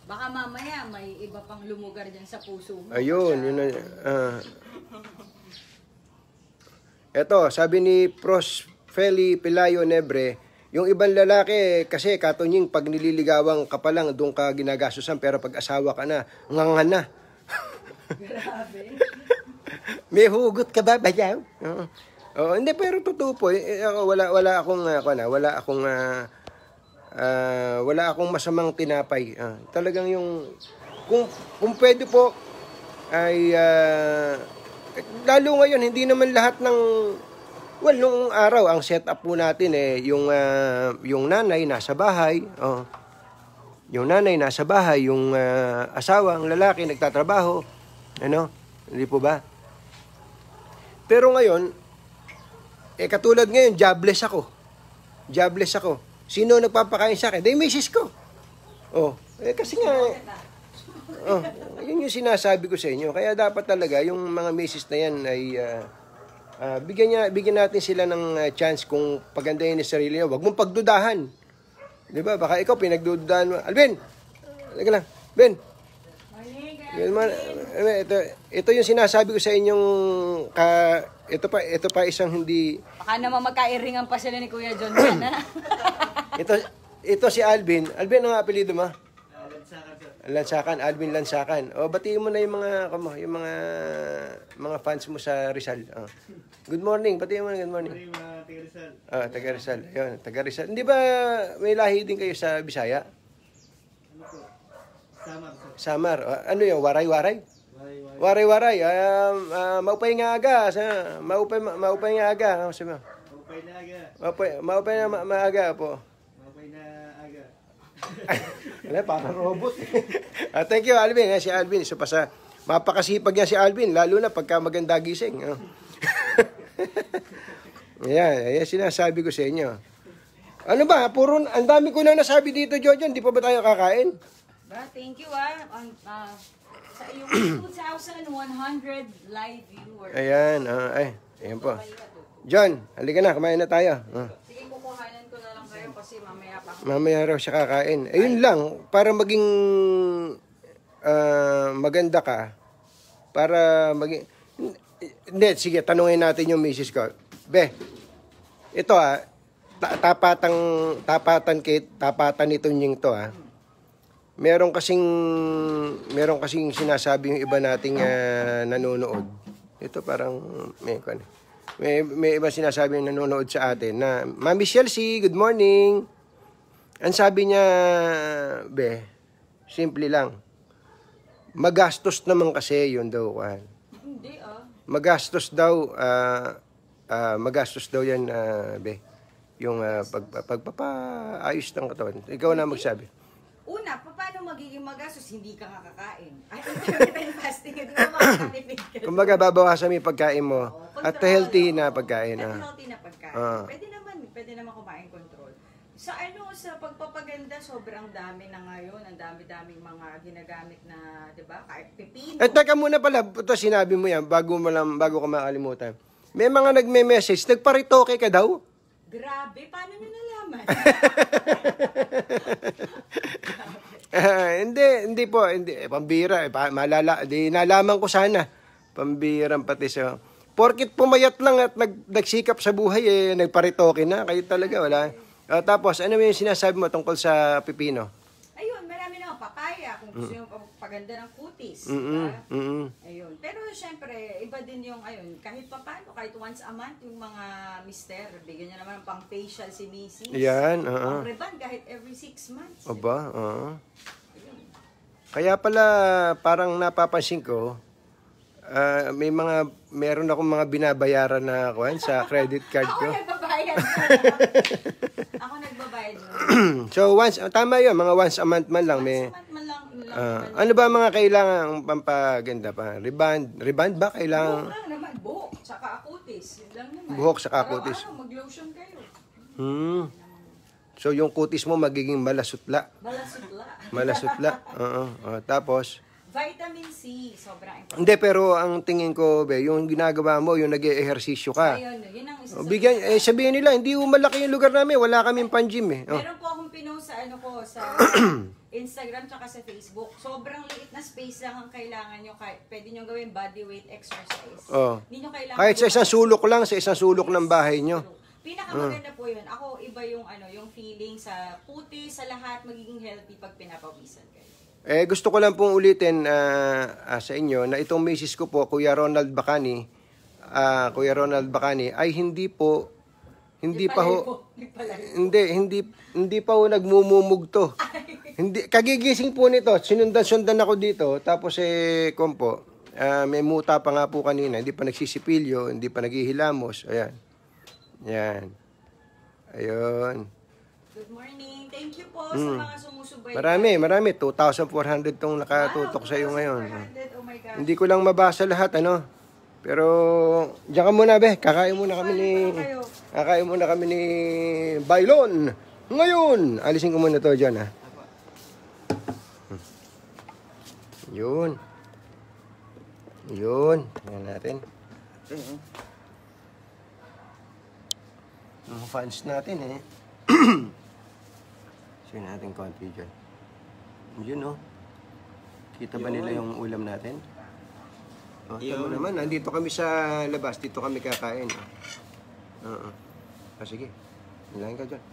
Baka mamaya may iba pang lumugar dyan sa puso mo. Ayun, yun na. Eto, sabi ni Pros Feli Pelayo Nebre, yung ibang lalaki kasi katunying pag nililigawan ka pa lang, doon ka ginagastusan, pero pag asawa ka na, ngangan na. Grabe. May hugot ka ba, bayaw? Hindi, pero totoo po. Wala akong masamang tinapay. Talagang yung kung pwede po ay lalo ngayon hindi naman lahat ng nung araw ang setup po natin yung nanay nasa bahay. Yung nanay nasa bahay, yung asawa, ang lalaki nagtatrabaho. Hindi po ba? Pero ngayon katulad ngayon, jobless ako. Sino nagpapakain sa akin? Misis ko. Kasi nga, yun yung sinasabi ko sa inyo. Kaya dapat talaga, yung mga misis na yan ay, bigyan natin sila ng chance kung pagandahin ni sarili nyo. Huwag mong pagdudahan. Di ba? Baka ikaw pinagdudahan mo. Alvin! Halika lang. Ben! Ito yung sinasabi ko sa inyong ito pa isang hindi. Baka naman magkairingan pa sila ni Kuya John yan, ha? ito si Alvin. Alvin, ano ang apelyido mo? Lansakan, Alvin Lansakan. Batiin mo na yung mga fans mo sa Rizal. Good morning, batiin mo na good morning. Taga Rizal. Taga Rizal. Ayun, taga Rizal. Hindi ba may lahi din kayo sa Bisaya? Samar. Ano yun? Waray-waray? Waray-waray. Maupay nga aga. Maupay nga aga. Sabi mo. Maupay na maaga po. Wala, parang robot. Thank you, Alvin. Si Alvin, isa pa sa mapakasipag niya si Alvin, lalo na pagka maganda gising. Ayan sinasabi ko sa inyo. Ano ba, ang dami ko na nasabi dito, Jojo, hindi pa ba tayo kakain? Thank you sa iyong 2,100 live viewers. Ayan, ayan po. John, halika na, kumain na tayo. Sige, kukuhanan ko na lang kayo kasi mamaya pa. Mamaya raw siya kakain. Ayun lang, para maging maganda ka, para maging... Hindi, sige, tanungin natin yung misis ko. Be, ito tapatan ito nying to Meron kasing sinasabi yung iba nating nanonood. Ito parang may iba sinasabi yung nanonood sa atin na, Mami Chelsea, good morning. Ang sabi niya, be, simple lang. Magastos naman kasi yun daw. Hindi Magastos daw yan, be. Yung pagpapaayos ng katawan. Ikaw na magsabi. Una, paano magiging magastos? Hindi ka kakakain. Ay, intermittent fasting. Hindi mo makakatipid ka. Kumbaga, babawasan mo yung pagkain mo. At healthy na pagkain. Healthy na pagkain. Pwede naman kumain control. Sa pagpapaganda, sobrang dami na ngayon. Ang dami-daming mga ginagamit na, di ba? Kahit pipino. Teka muna pala, ito sinabi mo yan, bago ka makalimutan. May mga nagme-message, nagparitoke ka daw? Grabe, paano nyo nalaman? Hindi po, pambira, nalaman ko sana. Pambirang pati siya. Porkit pumayat lang at nagsikap sa buhay, nagparitoke na, kayo talaga, wala. Tapos, ano yung sinasabi mo tungkol sa pipino? Ayun, marami naman papaya kung gusto yung paganda ng kutis. Ayun. Pero syempre, iba din yung, kahit paano, kahit once a month, yung mga mister, bigyan niya naman pang facial si Mrs. Yan, Pang reban, kahit every 6 months. Aba, Kaya pala, parang napapansin ko, meron akong mga binabayaran na sa credit card ko. Ako nagbabayad. Ako nagbabayad. So, tama yun, mga once a month man lang. Once a month man lang. Ano ba mga kailangan pampaganda pa? Reband ba kailangan? Buhok lang naman, buhok, saka kutis. Yun lang naman. Buhok, saka kutis. Araw-araw, mag-lotion kayo. So, yung kutis mo magiging malasutla. Malasutla. Tapos? Vitamin C, sobrang important. Hindi, pero ang tingin ko, be, yung ginagawa mo, yung nag-ehersisyo ka. Ayun, yun ang isa Sabihin nila, hindi malaki yung lugar namin, wala kaming pan-gym Meron po akong pinost sa Instagram tsaka sa Facebook. Sobrang liit na space lang ang kailangan nyo. Pwede nyo gawin body weight exercise. Hindi nyo kailangan kahit sa isang sulok lang, sa isang sulok ng bahay nyo. Pinakamaganda po yun. Ako, iba yung feeling sa puti, sa lahat, magiging healthy pag pinapawisan kayo. Gusto ko lang pong ulitin sa inyo na itong misis ko po, Kuya Ronald Bacani, ay hindi pa ho nagmumumugto. Kagigising po nito, sinundan-sundan ako dito, tapos kompo, may muta pa nga po kanina, hindi pa nagsisipilyo, hindi pa naghihilamos. Ayan. Yan. Ayun. Good morning. Thank you po sa mga sumusubaybay. Marami. 2,400 tong nakatutok sa iyo ngayon. 2,400. Oh my gosh. Hindi ko lang mabasa lahat, Pero, diyan ka muna, be. Kakain muna kami ni Bailon. Ngayon, alisin ko muna to dyan, Yun. Yan natin. Mga fans natin, Share natin konti dyan. Yun, Kita ba nila yung ulam natin? Tama naman, nandito kami sa labas. Dito kami kakain. Sige. Nilahin ka dyan.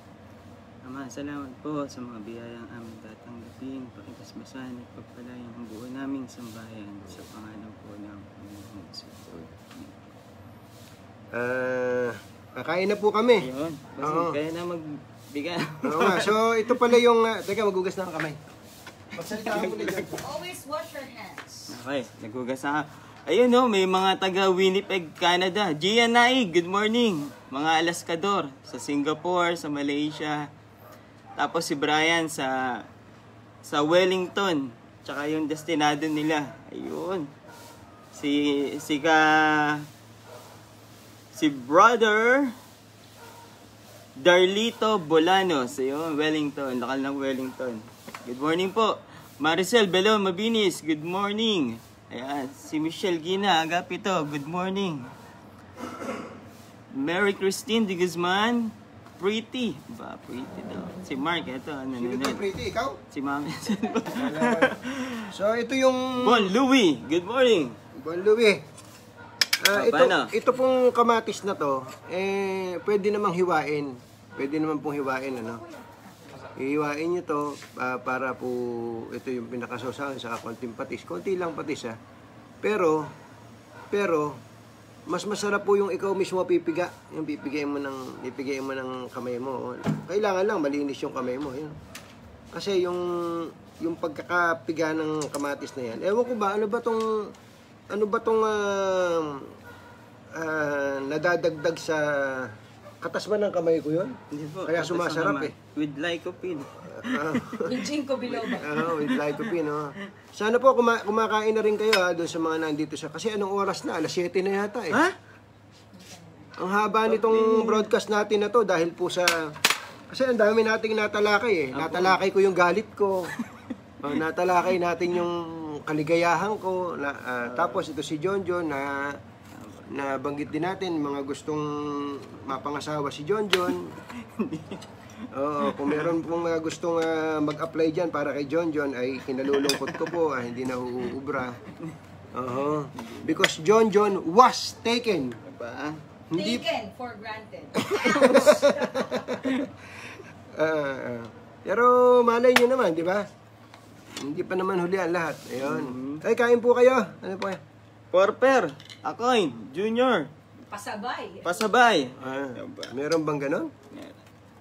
Ama, salamat po sa mga biyayang aming tatanggapin, pakipasmasan at pagpalayan ang buo naming sambahayan sa pangalan po ng Panginoon sa kakain na po kami. Ayun, kaya na magbigay. Oo nga. So, ito pala yung... teka, magugas na ang kamay. Magsalita ka muna dyan. Always wash your hands. Okay, nagugas na. Ayun no, may mga taga Winnipeg, Canada. Gian Naig, good morning. Mga Alaskador sa Singapore, sa Malaysia. Tapos si Brian sa Wellington. Tsaka yung destinado nila. Ayun. Si brother Darlito Bolanos. Ayun, Wellington. Lokal ng Wellington. Good morning po. Maricel Belon Mabinis, good morning. Ayan, si Michelle Gina Agapito, good morning. Mary Christine de Guzman, pretty. Ba, pretty daw. Si Mark, ito, ano Sino na. to, pretty? Ikaw? Si Mami. So, ito yung... Bon Louie, good morning. Bon Louie. Paano? Ito pong kamatis na to, pwede namang hiwain. Pwede naman pong hiwain, ano? Ihiwain nyo to para po ito yung pinakasawsawan sa konting patis. Konti lang patis ha. Pero mas masarap po yung ikaw mismo pipiga. Yung pipigay mo ng kamay mo. Kailangan lang malinis yung kamay mo. Yun. Kasi yung pagkakapiga ng kamatis na yan. Ewan ko ba ano ba tong nadadagdag sa katas ba ng kamay ko yun? Hindi po, Kaya katas sumasarap ang kamay. With lycopene. Yung Jinko Biloba. With lycopene, no? Sana po kumakain na rin kayo doon sa mga nandito sa... Kasi anong oras na? Alas 7 na yata eh. Ha? Ang haba nitong broadcast natin na to dahil po sa... Kasi ang dami nating natalakay eh. Natalakay ko yung galit ko. Natalakay natin yung kaligayahan ko. Tapos ito si John na banggit din natin mga gustong mapangasawa si John. Oo, kung meron pong gustong mag-apply dyan para kay John ay kinalulungkot ko po, hindi na uubra. Because John was taken. Diba? Taken for granted. Pero malay nyo naman, di ba? Hindi pa naman huli ang lahat. Ayun. Ay, kain po kayo. Ano po yan? Porper, Acoin, Junior, Pasabay. Meron bang ganon?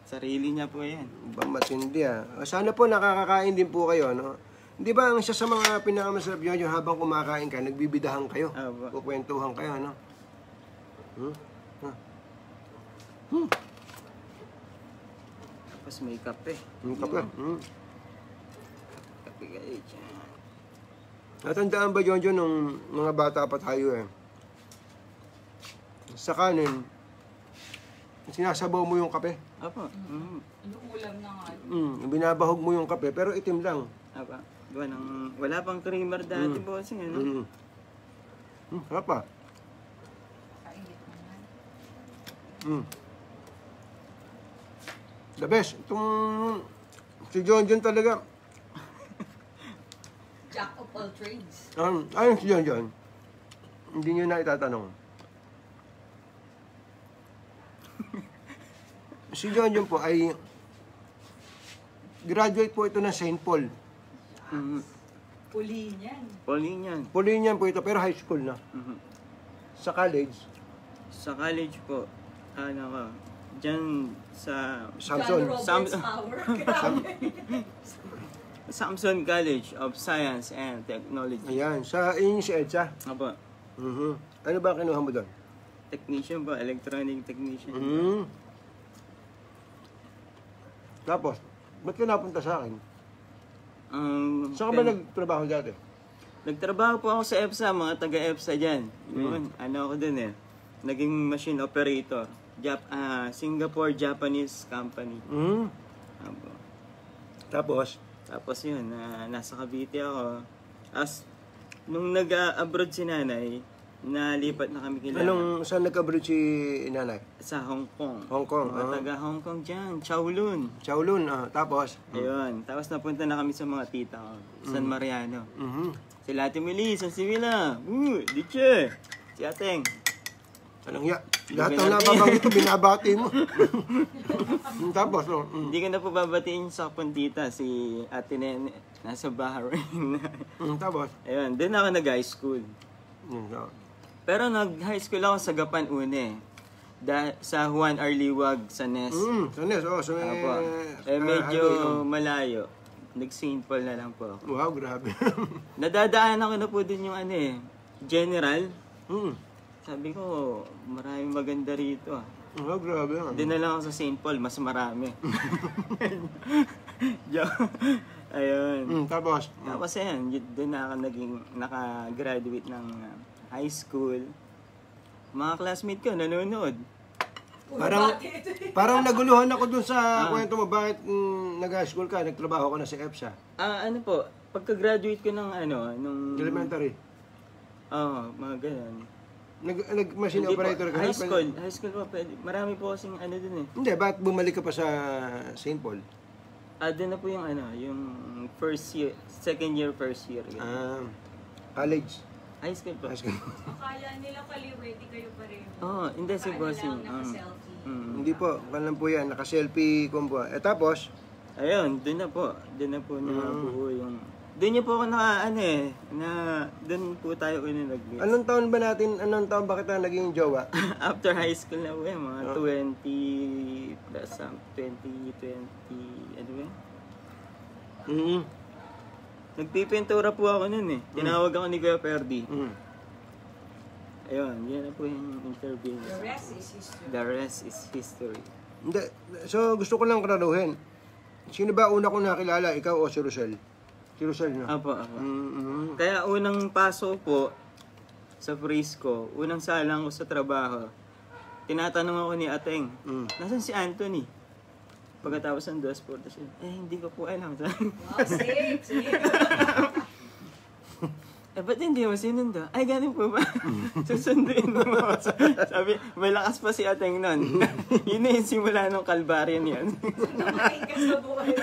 Sarili niya po yan. Ba matindi Sana po nakakakain din po kayo, no? Hindi ba ang isa sa mga pinakamasarap yun, yung habang kumakain ka, nagbibidahan kayo, kukwentuhan kayo, no? Tapos may kape. Kape. Kape kayo dyan. Natandaan ba yun nung mga bata pa tayo sa kanin, sinasabaw mo yung kape. Apo. Yung ulam na nga. Binabahog mo yung kape, pero itim lang. Apo. Wala pang creamer dati, bossing, ano? Sarap pa. Kainit naman. The best. Itong si John talaga. Jack of all trades. Ayun si John. Hindi nyo na itatanong. Si John po ay graduate po ito ng St. Paul. Polinian. Polinian po ito, pero high school na. Sa college. Sa college po, dyan sa Samson. Samson College of Science and Technology. Ayan, yun si Edsa. Apo. Ano ba kinuha mo doon? Technician po, electronic technician. Tapos, ba't ka napunta sa akin? Saan ka ba nagtrabaho dati? Nagtrabaho po ako sa EPSA, mga taga-EPSA dyan. Yun, ako dun naging machine operator. Singapore Japanese company. Apo. Tapos yun, nasa Cavite ako. Nung nag-abroad si nanay, nalipat na kami kila. Saan nag-abroad si nanay? Sa Hong Kong. Hong Kong. Mga taga Hong Kong dyan, Kowloon. Tapos? Ayun, tapos napunta na kami sa mga tita ko, San Mariano. Sila Ate Melis, San Sibila, Diche, si Ateng. Anong ya? Lahat ng nababanggit ko, binabati mo. Tapos, Hindi ko na po babatiin sa puntita, si Ate Nene, nasa Bahrain. Tapos? Ayun, doon ako nag-high school. Pero nag-high school ako sa Gapan Une. Sa Juan Arliwag, sa NES. Sa NES, medyo malayo. Nag-St. Paul na lang po ako. Wow, grabe. Nadadaanan ko na po din yung General. Mm. Sabi ko, maraming maganda rito ah. Oh, grabe. Doon na lang ako sa St. Paul, mas marami. Joke. Ayun. Tapos, Tapos ayan, doon na ako naka-graduate ng high school. Mga classmate ko, nanonood. parang naguluhan ako dun sa kwento mo. Bakit nag-high school ka, nagtrabaho ka na sa EPSA? Ano po, pagka-graduate ko ng nung... Elementary. Mga ganun. Nag-machine Hindi po, operator ka? high school po, pwede. Marami po kasing dun eh. Hindi, bakit bumalik ka pa sa St. Paul? Doon na po yung yung first year, second year, first year. College. High school po. High school. Akala nila kaliwete kayo pareho. Hindi si bossing. Hindi po, kanan po yan. Naka-selfie kumpo. Tapos? Ayun, doon na po nabuo yung... Doon niyo po ako doon po tayo nag-meet. Anong taon ba kita naging jowa? After high school na po mga 20 plus 20, ano ba? Nagpipintura po ako nun eh. Tinawag ako ni Kuya Ferdy. Ayun, yan na po yung interview. The rest is history. The rest is history. Hindi. So, gusto ko lang klaruhin. Sino ba una kong nakilala? Ikaw o si Rosel? Si Rosel, no? Apo. Kaya unang paso po sa Frisco, unang salang ko sa trabaho, tinatanong ako ni Ateng, nasan si Anthony? Pagkatapos ng 2 siya, hindi ko po alam. Wow, safe. Ba't hindi mo sinundo? Ay, ganun po ba? Susunduin mo. Sabi, may lakas pa si Ateng nun. Yun na yung simula ng kalbaryo niyan. Namain ka sa buhay.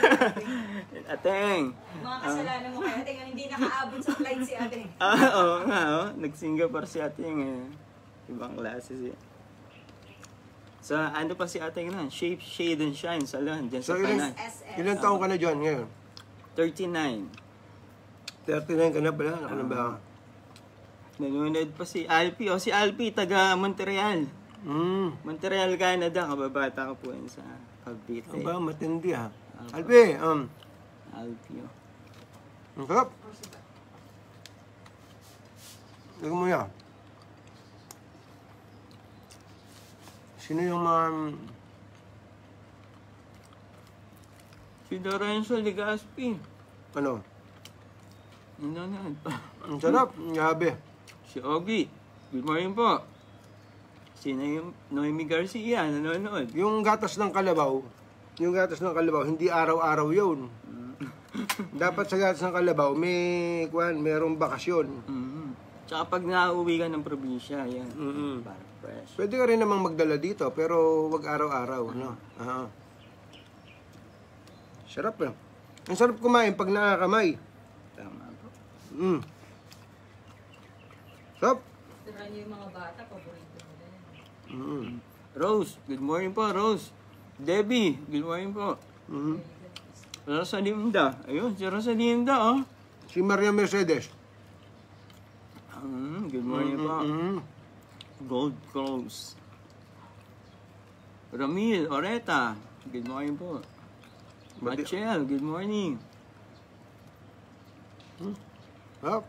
Ateng! Mga kasalanan mo kaya. Tingnan, hindi nakaabot sa flight si ate. Oo nga, Nag-Singapore si Ateng eh. Ibang klase siya. So, ano pa si Ateng nun? Shape, Shade and Shine Salon. Diyan sa Panay. Ilan taong ka na dyan ngayon? 39. 39 ka na pala? Ako na ba? Nanonood pa si Alpi. Si Alpi, taga Montreal. Montreal, Canada. Kababata ko po yun sa Cavite. Aba, matindi ha. Alpi, Alpi, ang sarap. Lagyan mo yan. Sino yung mga... Si Lorenzo Legaspi. Ano? Nanonood pa. Ang sarap. Ngabe. Si Ogie. Good morning po. Si Noemi Garcia. Nanonood. Yung gatas ng kalabaw, hindi araw-araw yun. Dapat sa gatas ng kalabaw, merong bakasyon. Tsaka pag nauwi ka ng probinsya, yan. Para fresh. Pwede ka rin namang magdala dito, pero wag araw-araw. No? Sarap lang. Ang sarap kumain pag nakakamay. Tama po. Sarap. Tira niyo yung mga bata, paborito mo din. Rose, good morning po, Rose. Debbie, good morning po. Rosalinda. Ayun, si Rosalinda, Si Maria Mercedes. Good morning po. Gold Cross. Ramil Oreta, good morning po. Machel, good morning. Sarap.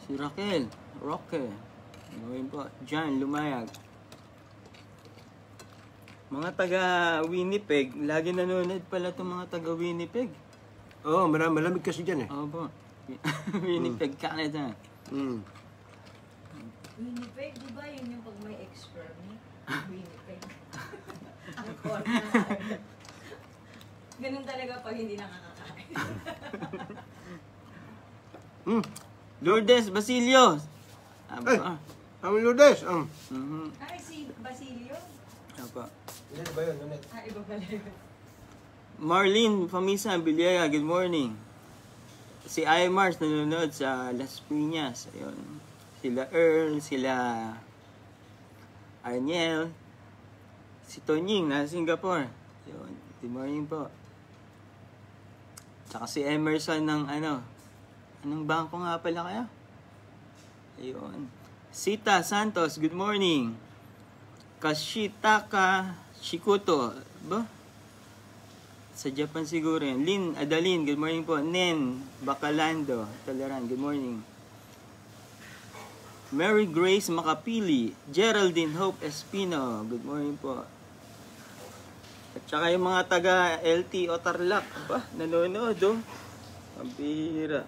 Si Raquel, Roque, good morning po. John Lumayag. Mga taga Winnipeg, lagi nanonood pala itong mga taga Winnipeg. Oo, malamig kasi dyan eh. Oo po. Winnipeg, Canada. Winnipeg, di ba yun yung pag may expert ni? Winnipeg. Ganun talaga pag hindi nakakakain. Lourdes Basilio. Ang Lourdes. Ay, si Basilio? Apa. Yan ba yun? Iba pala yun. Marlene Famisa Bilyaya, good morning. Si Aymars nanonood sa Las Piñas. Ayun. Sila Earl, sila Arniel, si Tonying na Singapore. Ayun. Good morning po. Tsaka si Emerson ng anong bangko nga pala kaya? Ayun. Sita Santos, good morning. Kashitaka Shikuto, ba? Sa Japan siguro yan. Lynn Adalin, good morning po. Nen Bacalando, Talaran, good morning. Mary Grace Macapili, Geraldine Hope Espino, good morning po. At saka yung mga taga LTO Tarlac, ba, nanonood oh. Ang bihira.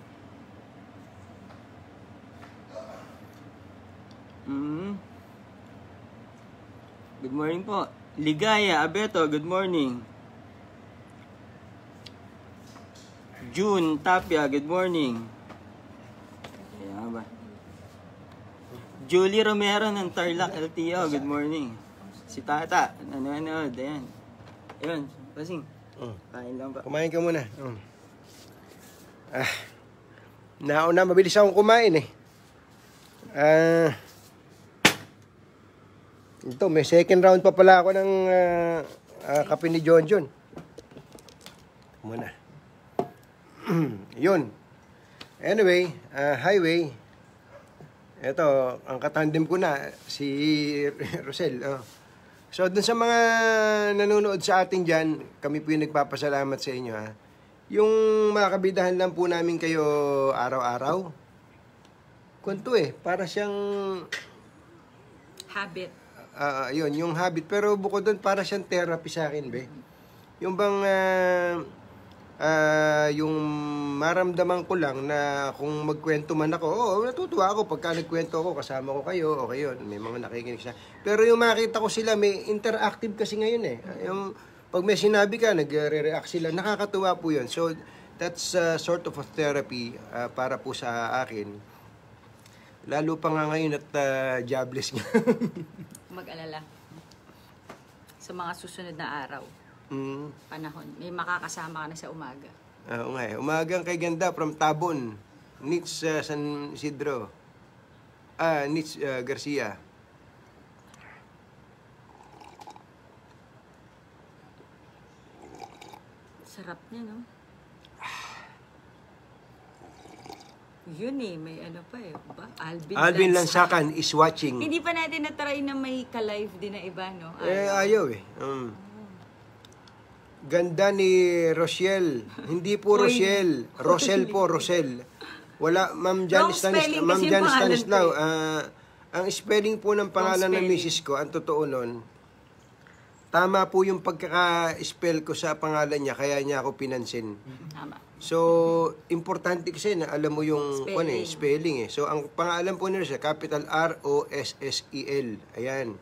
Good morning po. Ligaya Abeto, good morning. June Tapia, good morning. Ayan ba? Julie Romero ng Tarlac LTO, good morning. Si Tata, nanonood, ayan. Ayun, pasing. Kain lang ba? Kumain ka muna. Nauna, mabilis akong kumain eh. Ito, may second round pa pala ako ng kape ni John John. Muna. Yun. Anyway, highway. Ito, ang katandem ko na, si Rosel. So, dun sa mga nanonood sa atin dyan, kami po yung nagpapasalamat sa inyo, ha. Yung mga kabidahan lang po namin kayo araw-araw. Kunto eh, para siyang... Habit. Yun, yung habit. Pero bukod doon, para siyang therapy sa akin, be. Yung bang... yung maramdaman ko lang na kung magkwento man ako, natutuwa ako pagka nagkwento ako, kasama ko kayo, okay yun, may mga nakikinig siya. Pero yung makita ko sila, may interactive kasi ngayon eh. Yung, pag may sinabi ka, nagre-react sila, nakakatuwa po yun. So, that's sort of a therapy para po sa akin. Lalo pa nga ngayon at jobless nga. Mag-alala. Sa mga susunod na araw. Panahon. May makakasama ka na sa umaga. Oo nga eh. Umagang kay ganda from Tabon. Nits San Isidro. Nits Garcia. Sarap niya, no? Yun eh, may ano pa eh. Ba? Alvin Lansakan is watching. Hindi pa natin na-try na may ka-live din na iba, no? Ayaw eh. Ganda ni Rochelle. Hindi po Rochelle. Rosel po, Rosel. Wala, Ma'am Janice Stanislaw. Ang spelling po ng pangalan ng misis ko, ang totoo nun, tama po yung pagkaka-spell ko sa pangalan niya, kaya niya ako pinansin. Tama. So, importante kasi na alam mo yung spelling eh. So, ang pangalan po nila siya, capital R-O-S-S-E-L. Ayan.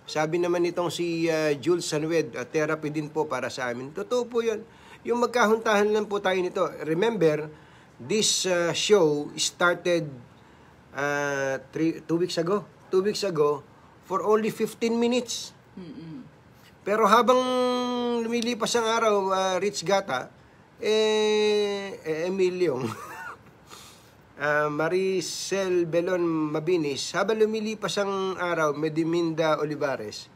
Sabi naman nitong si Jules Sanued, therapy din po para sa amin. Totoo po yun. Yung magkahuntahan lang po tayo nito. Remember, this show started 2 weeks ago. 2 weeks ago for only 15 minutes. Pero habang lumilipas ang araw, Rich Gata, Emilio, Maricel Belon Mabinis, habang lumilipas ang araw, Mediminda Olivares,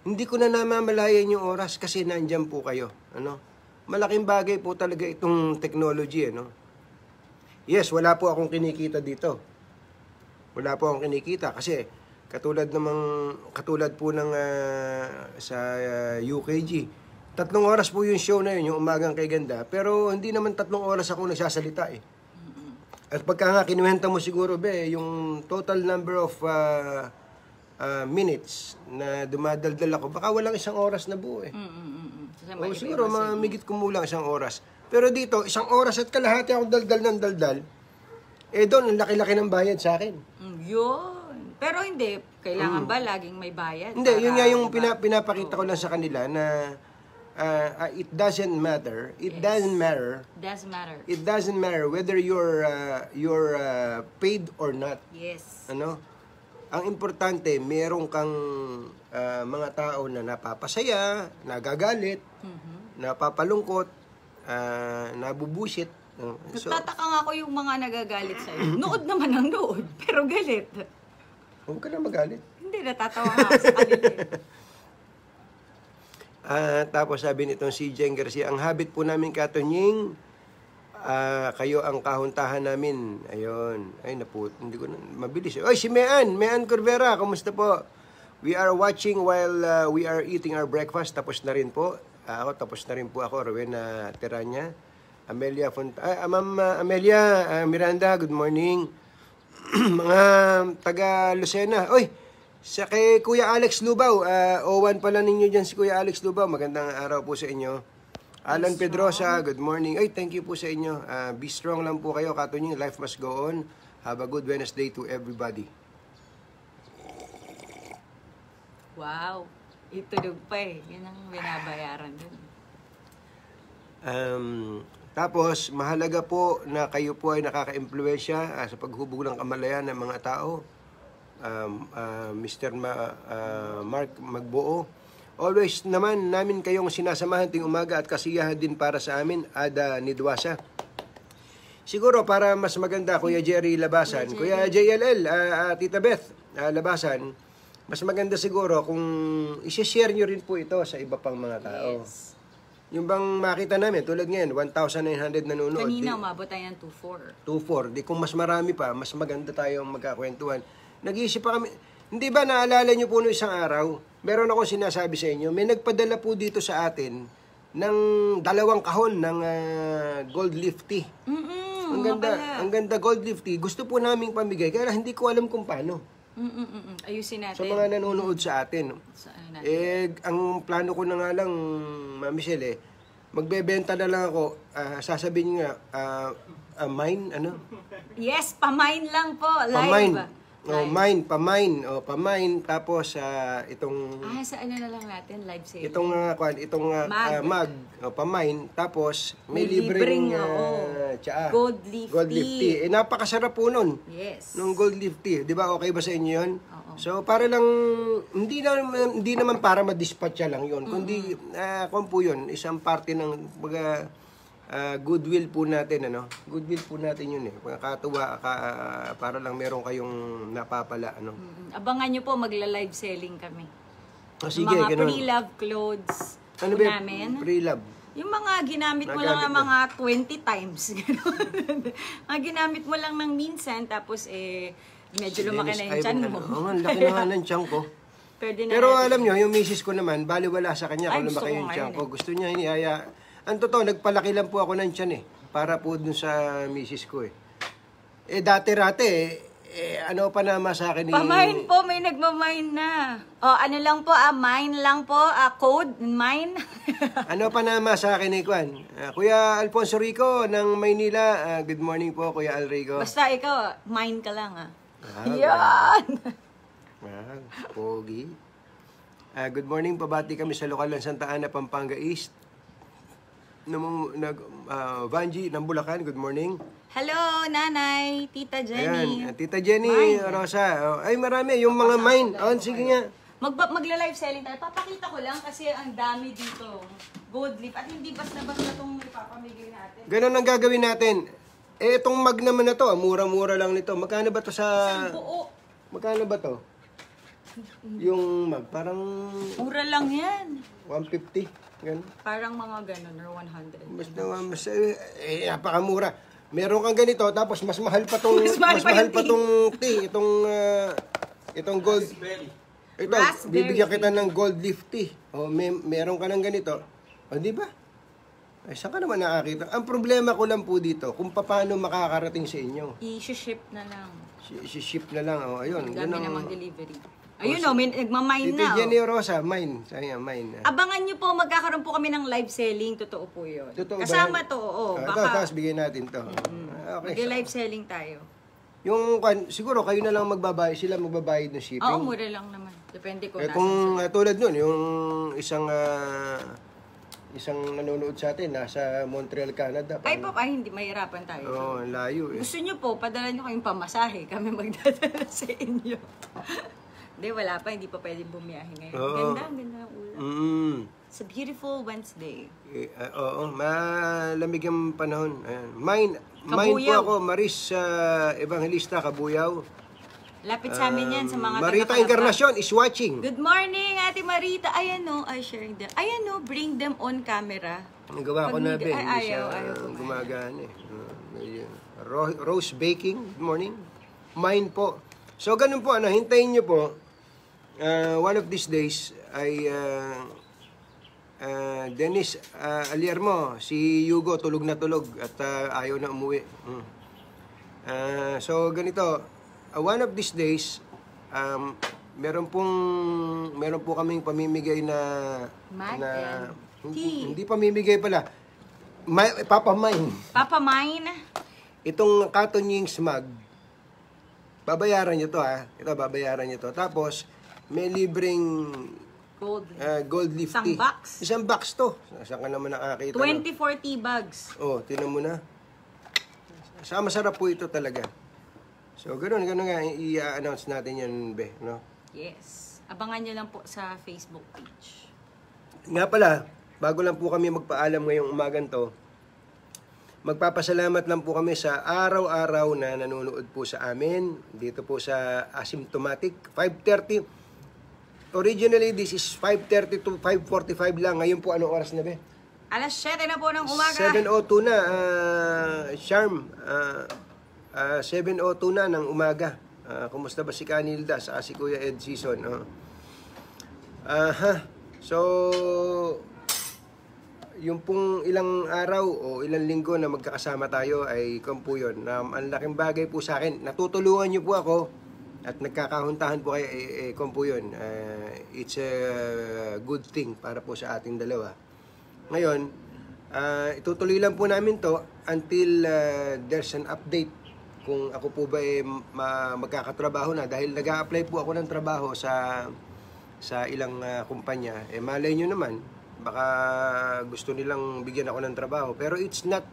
hindi ko na namamalayan yung oras kasi nandyan po kayo. Ano? Malaking bagay po talaga itong technology. Ano? Yes, wala po akong kinikita dito. Wala po akong kinikita kasi katulad po ng sa UKG. 3 oras po yung show na yun, yung umagang kay ganda. Pero hindi naman 3 oras ako nagsasalita eh. At pagka nga kinuwenta mo siguro, be, yung total number of minutes na dumadaldal ako, baka walang 1 oras na buo eh. O siguro, mamigit kumulang 1 oras. Pero dito, 1 oras at kalahati ako daldal ng daldal, doon, ang laki-laki ng bayad sa akin. Yun. Pero hindi, kailangan ba laging may bayad? Hindi, yun nga yung pinapakita ko lang sa kanila na it doesn't matter. It doesn't matter. Doesn't matter. It doesn't matter whether you're paid or not. Yes. Ano? Ang importante, meron kang mga tao na napapasaya, nagagalit, napapalungkot, nabubusit. So, tataka nga ako yung mga nagagalit sa'yo. Nood naman ang nood, pero galit. huwag ka na magalit. Hindi, natatawa nga ako sa kanila. Tapos sabi nitong si Jen Garcia, ang habit po namin Katonying, kayo ang kahuntahan namin. Ayun. Ay, hindi ko na, mabilis. Oy, si Mean Corvera, kumusta po? We are watching while we are eating our breakfast. Tapos na rin po. Tapos na rin po ako. Rowena Teranya. Amelia Ma'am Amelia Miranda, good morning. mga taga Lucena. Oy, sa kay Kuya Alex Lubaw, O1 pala ninyo dyan si Kuya Alex Lubaw. Magandang araw po sa inyo. Alan Pedrosa, good morning. Ay, thank you po sa inyo. Be strong lang po kayo, katunying. Life must go on. Have a good Wednesday to everybody. Wow. Itulog pa eh. Yan ang binabayaran dun. Tapos, mahalaga po na kayo po ay nakaka-impluwensya sa paghubog ng kamalayan ng mga tao. Mr. Mark Magbuo. Always naman namin kayong sinasamahan ting umaga at kasiyahan din para sa amin, Ada Nidwasa. Siguro para mas maganda, Kuya Jerry Labasan, Kuya JLL, Tita Beth Labasan, mas maganda siguro kung isi-share nyo rin po ito sa iba pang mga tao. Yes. Yung bang makita namin, tulad ngayon, 1,900 nanonood. Kanina umabot tayo ng 2.4. 2,400. Di kung mas marami pa, mas maganda tayong magkakwentuhan. Nag-iisip pa kami, hindi ba naalala nyo po noong isang araw, meron akong sinasabi sa inyo, may nagpadala po dito sa atin ng 2 kahon ng gold leaf tea. Ang ganda gold leaf tea. Gusto po naming pamigay, kaya hindi ko alam kung paano. Ayusin natin. Sa mga nanonood sa atin. Ang plano ko na nga lang, Ma'am Michelle, magbebenta na lang ako, sasabihin nga, mine, ano? Yes, pamine lang po. Live. Pamine. Pamine. Pamine. Tapos, itong... sa ano na lang natin, live sale. Itong mug. Pamine. Tapos, may libreng, tsaa. Gold leaf tea. Napakasarap po nun. Yes. Nung gold leaf tea. Di ba, okay ba sa inyo yun? Oo. So, para lang, hindi naman para madispatcha lang yun. Kundi, kung po yun, isang parte ng goodwill po natin, ano? Goodwill po natin yun eh. Katuwa, para lang meron kayong napapala, ano? Abangan nyo po, magla-live selling kami. Sige, mga ganun. pre-love clothes Ano po ba? namin. Pre-love. Yung mga ginamit mo lang ng mga 20 times. Mga ginamit mo lang ng minsan, tapos medyo lumaki na yung tiyan mo. Ang laki na nga ng tiyan ko. Pero alam nyo, yung misis ko naman, baliwala sa kanya kung lumaki yung tiyan ko. Gusto niya, inihaya. Ang totoo, nagpalaki lang po ako ng tiyan eh. Para po dun sa misis ko eh. Dati-rate ano pa naman sa akin Pamine po, may nagmamine na. Ano lang po, mine lang po, code, mine. Ano pa naman sa akin ni Kwan? Kuya Alfonso Rico ng Maynila. Good morning po, Kuya Alrico. Basta ikaw, mine ka lang Yan! Pogi. Good morning, pabati kami sa lokal ng Santa Ana, Pampanga East. Vanji ng Bulacan, good morning. Hello, Nanay, Tita Jenny. Ayan, Tita Jenny Rosa. Ay, marami. Yung mga mine. Sige nga. Magla-live selling tayo. Papakita ko lang kasi ang dami dito. Gold leaf. At hindi basta-basta itong ipapamigay natin. Ganun ang gagawin natin. Itong mug naman na to, mura-mura lang nito. Magkano ba to sa... Isang buo. Magkano ba to? Yung mug, parang... Mura lang yan. 150. Ganun. Parang mga ganun, or 100. Basta, napakamura. Meron kang ganito, tapos mas mahal pa tong tea, itong gold. Ito, bibigyan kita ng gold leaf tea. Meron ka ng ganito. Di ba? Saan ka naman nakakita? Ang problema ko lang po dito, kung paano makakarating sa inyo. I-ship na lang. I-ship na lang, ayun. Dami namang delivery. Ayun may nagmamine na. Tita Jenny Rosa, mine. Sayang, mine. Abangan nyo po, magkakaroon po kami ng live selling. Totoo po yun. Totoo ba Kasama yan? to, Tapos bigyan natin to. Okay. Mag-live selling tayo. Yung, siguro kayo na lang magbabayad, sila magbabayad ng shipping. Oo, mura lang naman. Depende ko kung tulad nun, yung isang nanonood sa atin, nasa Montreal, Canada. Ay, hindi, mahirapan tayo. Oo, layo eh. Gusto nyo po, padala nyo kayong pamasahe. Kami magdadala sa inyo. Hindi, wala pa. Hindi pa pwedeng bumiyahe ngayon. Ganda ng ulan. It's a beautiful Wednesday. Oo, malamig ang panahon. Mine po ako, Maris Evangelista, Kabuyaw. Lapit sa amin yan sa mga Marita Encarnacion is watching. Good morning, Ate Marita. Ayan o, sharing them. Ayan o, bring them on camera. Ang gawa ko na ba, hindi siya ayaw gumagana eh. Rose Baking, good morning. Mine po. So, ganun po, hintayin nyo po. One of these days ay Dennis Aliermo, si Hugo tulog na tulog at ayaw na umuwi. So ganito, one of these days, meron po kaming pamimigay na Mag na and hindi pamimigay pala. Papamain. Papa Mine. Itong Cotton Yings mug. Babayaran niyo to ha. Ito babayaran niyo to. Tapos may libreng Gold. gold leaf Isang tea. box. Isang box to. Saan ka naman nakakita? 24 tea bags. Oh, tinan mo na. Masarap po ito talaga. So, ganun nga, i-announce natin yan, be, no? Yes. Abangan nyo lang po sa Facebook page. Nga pala, bago lang po kami magpaalam ngayong umagan to, magpapasalamat lang po kami sa araw-araw na nanonood po sa amin, dito po sa Asymptomatic, 5:30. Originally, this is 5:30 to 5:45 lang. Ngayon po, anong oras na, be? Alas 7 na po ng umaga. 7:02 na, Charm. 7:02 na ng umaga. Kumusta ba si Canilda sa si Kuya Ed Season? So, yung pong ilang araw o ilang linggo na magkakasama tayo ay po yun. Ang laking bagay po sa akin. Natutulungan niyo po ako at nagkakahuntahan po kayo po yun. It's a good thing para po sa ating dalawa. Ngayon, itutuloy lang po namin to until there's an update kung ako po ba magkakatrabaho na dahil nag-a-apply po ako ng trabaho sa ilang kumpanya. Malay nyo naman, baka gusto nilang bigyan ako ng trabaho. Pero it's not,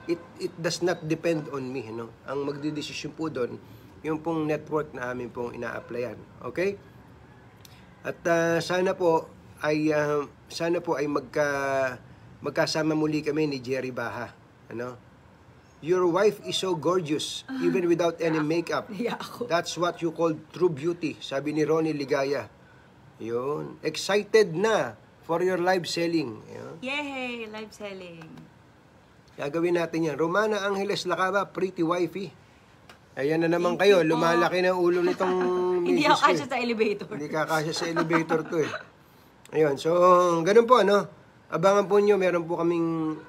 it does not depend on me. No? Ang magdidesisyon po doon, yung pong network na amin pong ina-applyan. Okay? At sana po ay magkasama muli kami ni Jerry Baha. Ano? Your wife is so gorgeous, even without any makeup. Yeah, ako. That's what you call true beauty, sabi ni Ronnie Ligaya. Yun. Excited na for your live selling. Yun. Yay! Live selling. Gagawin natin yan. Romana Angeles Lacaba, pretty wifey. Ayan na naman kayo. Lumalaki na ulo nitong Hindi misis ako ko kasya sa elevator. Hindi kakasya sa elevator to eh. Ayun. So, ganun po, ano? Abangan po nyo, meron po kaming...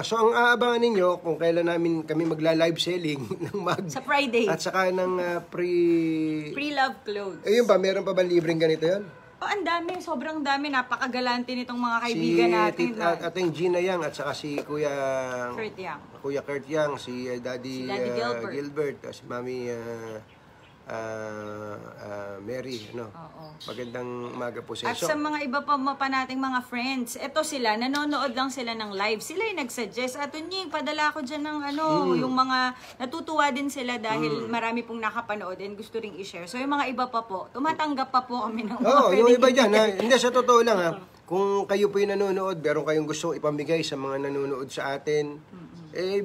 so, ang aabangan ninyo kung kailan kami magla-live selling ng mag... Sa Friday. At saka ng Pre-love clothes. Ayun ba, meron pa ba libreng ganito yan? Oh, ang dami. Sobrang dami. Napakagalante nitong mga kaibigan natin. Ating Gina Yang at saka si Kuya... Kurt Yang. Kuya Kurt Yang, si Daddy, Gilbert, si Mami Mary, ano? Oo. Magandang umaga po sa At sa mga iba pa nating mga friends, eto sila, nanonood lang sila ng live. Sila yung nag-suggest, Atunying, padala ko dyan ng yung mga, natutuwa din sila dahil marami pong nakapanood and gusto ring i-share. So yung mga iba pa po, tumatanggap pa po kami ng mga yung iba dyan, ha? Hindi, sa totoo lang, ha? Kung kayo po yung nanonood, meron kayong gusto ipamigay sa mga nanonood sa atin,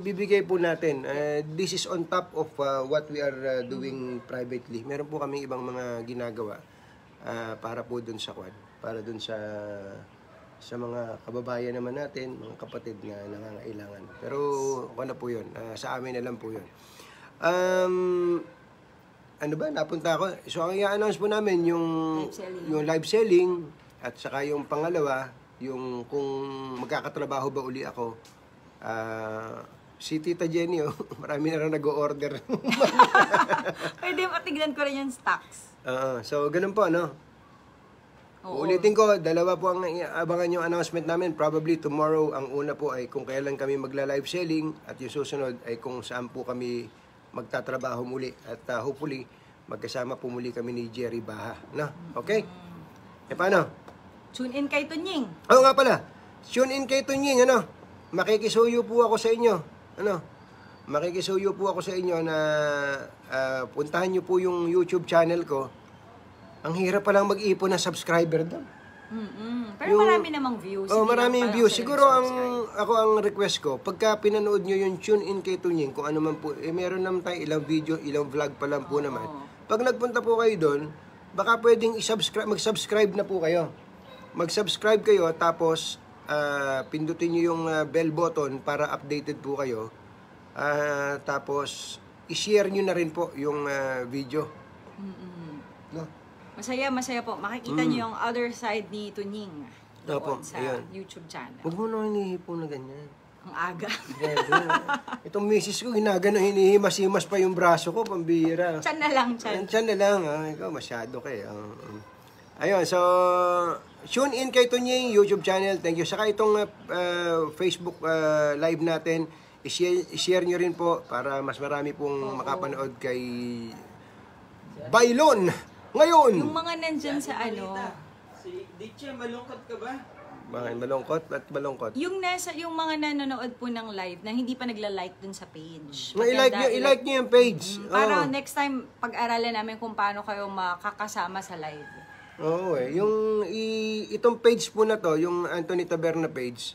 bibigay po natin. This is on top of what we are doing privately. Meron po kaming ibang mga ginagawa para po dun sa kwan, para dun sa mga kababayan naman natin, mga kapatid na nangangailangan. Pero ano po yun, sa amin na lang po yun. Ano ba, napunta ako. So ang i-announce po namin yung live selling at saka yung pangalawa, yung kung magkakatrabaho ba uli ako. Si Tita Jenny, marami na rin nag-o-order. Pwede matignan ko rin yung stocks. So, ganun po, ano? Oo. Ulitin ko, dalawa po ang abangan yung announcement namin. Probably tomorrow, ang una po ay kung kailan kami magla-live selling at yung susunod ay kung saan po kami magtatrabaho muli. At hopefully, magkasama po muli kami ni Jerry Baha. No? Okay? Paano? Tune in kay Tunying. Oo nga pala. Tune in kay Tunying, ano? Makikisuyo po ako sa inyo. Ano? Makikisuyo po ako sa inyo na puntahan nyo po yung YouTube channel ko. Ang hirap palang mag-ipon ng subscriber doon. Pero marami namang views. Maraming views. Siguro ako ang request ko, pagka pinanood nyo yung Tune in kay Tunying, kung ano man po, meron naman tayo ilang video, ilang vlog pa lang po naman. Pag nagpunta po kayo doon, baka pwedeng mag-subscribe na po kayo. Mag-subscribe kayo, tapos pindutin nyo yung bell button para updated po kayo. Tapos i-share nyo na rin po yung video. No? Masaya po. Makikita nyo yung other side ni Tunying. Opo, Sa ayun. YouTube channel. Huwag mo na hinihipon na ganyan. Ang aga. Itong misis ko, hinihimas-himas pa yung braso ko, pambira. Tiyan na lang, tiyan. Tiyan na lang. Ikaw, masyado ka eh. Ayun, so, tune in kay Tunying YouTube channel. Thank you. Saka itong Facebook live natin, i-share nyo rin po para mas marami pong makapanood kay Bailon. Ngayon! Yung mga nandyan sa ano, Si Diche, malungkot ka ba? Bakit malungkot? Ba't malungkot? yung mga nanonood po ng live na hindi pa nagla-like dun sa page. I-like nyo yung page. Para next time, pag-aralan namin kung paano kayo makakasama sa live. Oo eh. Itong page po na to, yung Anthony Taberna page,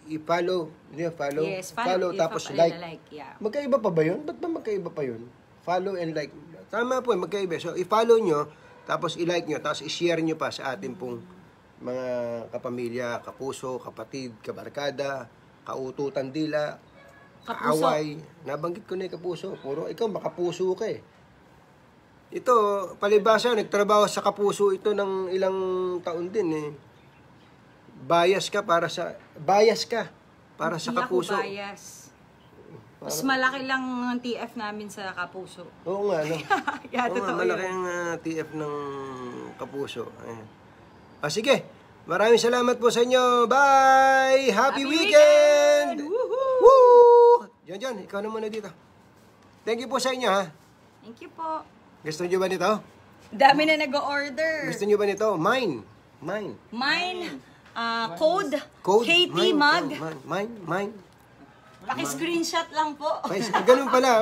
i-follow. Follow? Yes, Follow tapos like. Yeah. Magkaiba pa ba yun? Ba't ba magkaiba pa yun? Follow and like. Tama po, magkaiba. So, i-follow nyo, tapos i-like nyo, tapos i-share nyo pa sa ating pong mga kapamilya, kapuso, kapatid, kabarkada, kaututan dila, Kapuso. kaaway. Nabanggit ko na yung kapuso. Puro ikaw, makapuso ka eh. Ito, palibasa, nagtrabaho sa kapuso ito ng ilang taon din eh. Bias ka para sa kapuso. Hindi ako bias. Mas malaki lang ang TF namin sa kapuso. Oo nga, no? Yeah, Oo nga, totoo malaki yun. ang TF ng kapuso. Ayan. Sige, maraming salamat po sa inyo. Bye! Happy weekend! Woo! John, ikaw naman na dito. Thank you po sa inyo, ha? Thank you po. Gusto nyo ba nito? Dami na nag-order. Gusto nyo ba nito? Mine. Mine, code, KT Mine. mug. Mine. Paki-screenshot lang po. Ganun pala.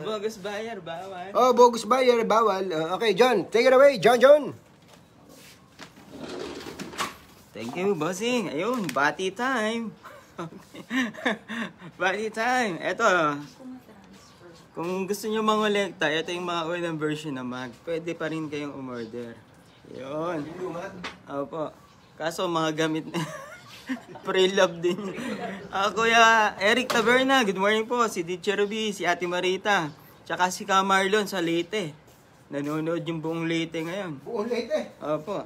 Bogus buyer, bawal. Oh, bogus buyer, bawal. Okay, John. Take it away. John. Thank you, bossing. Ayun, bati time. Bati time. Eto, kung gusto nyo mangolekta, ito yung mga unang version na mag. Pwede pa rin kayong umorder. Yun. Opo. Kaso mga gamit na pre-love din. Kuya Eric Taberna, good morning po. Si Diche Ruby, si Ate Marita, tsaka si Ka Marlon sa Leyte. Nanonood yung buong Leyte ngayon. Buong Leyte. Opo.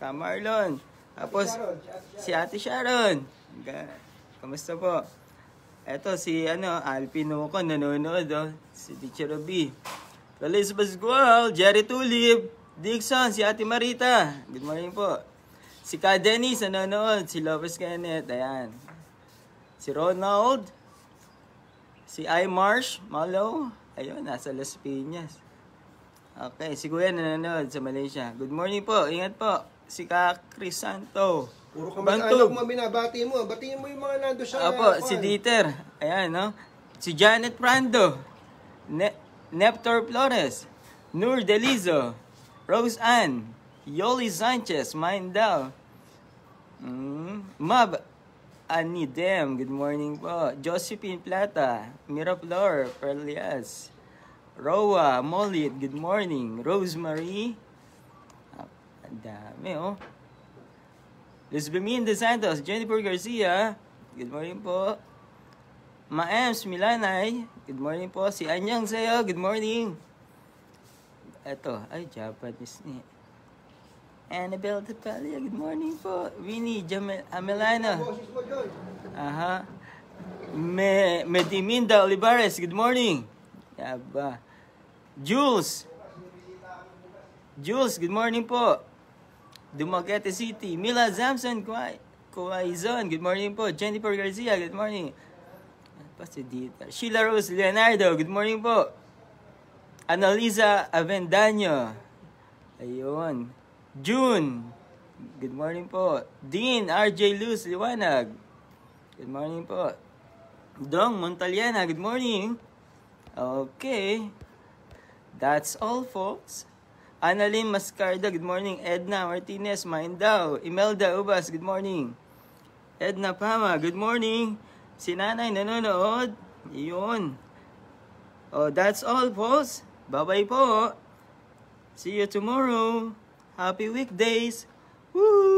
Ka Marlon. Tapos si Ate Sharon. Kamusta po? Eto si Alpino ko nanonood si Diche Ruby. Feliz Pascual, Jerry Tulip, Dixon, si Ate Marita. Good morning po. Si Ka Dennis nanonood, si Lopez Kenneth, ayan. Si Ronald, si I Marsh Malo, ayun, nasa Las Piñas. Okay, si Kuya nanonood sa Malaysia. Good morning po, ingat po. Si Ka Crisanto. Puro kamag-anak mo binabati mo. Batiin mo yung mga nando sa... Opo, si Dieter. Ayan, no? Si Janet Prando. Neptor Flores. Nur Delizo. Rose Ann. Yoli Sanchez. Mindal. Mab Anidem. Good morning po. Josephine Plata. Miraflor. Perlias. Roa Molit. Good morning. Rosemary. Ang dami, oh. Luzbemin De Santos, Jennifer Garcia, good morning po. Maems Milanay, good morning po. Si Anyang Sayo, good morning. Eto, ay Japanese ni. Annabelle Tapalia, good morning po. Winnie Amelana. Aha. Mediminda Olivares, good morning. Yaba. Jules, good morning po. Dumaguete City. Mila Zamson Kuwaizon. Good morning po. Jennifer Garcia. Good morning. Sheila Rose Leonardo. Good morning po. Annalisa Avendaño. Ayun. June. Good morning po. Dean RJ Luz Liwanag. Good morning po. Dong Montaliana. Good morning. Okay. That's all, folks. Annalyn Mascarda, good morning. Edna Martinez, Mindao. Imelda Ubas, good morning. Edna Pama, good morning. Si Nanay nanonood. Iyon. Oh, that's all, folks. Bye-bye po. See you tomorrow. Happy weekdays. Woo!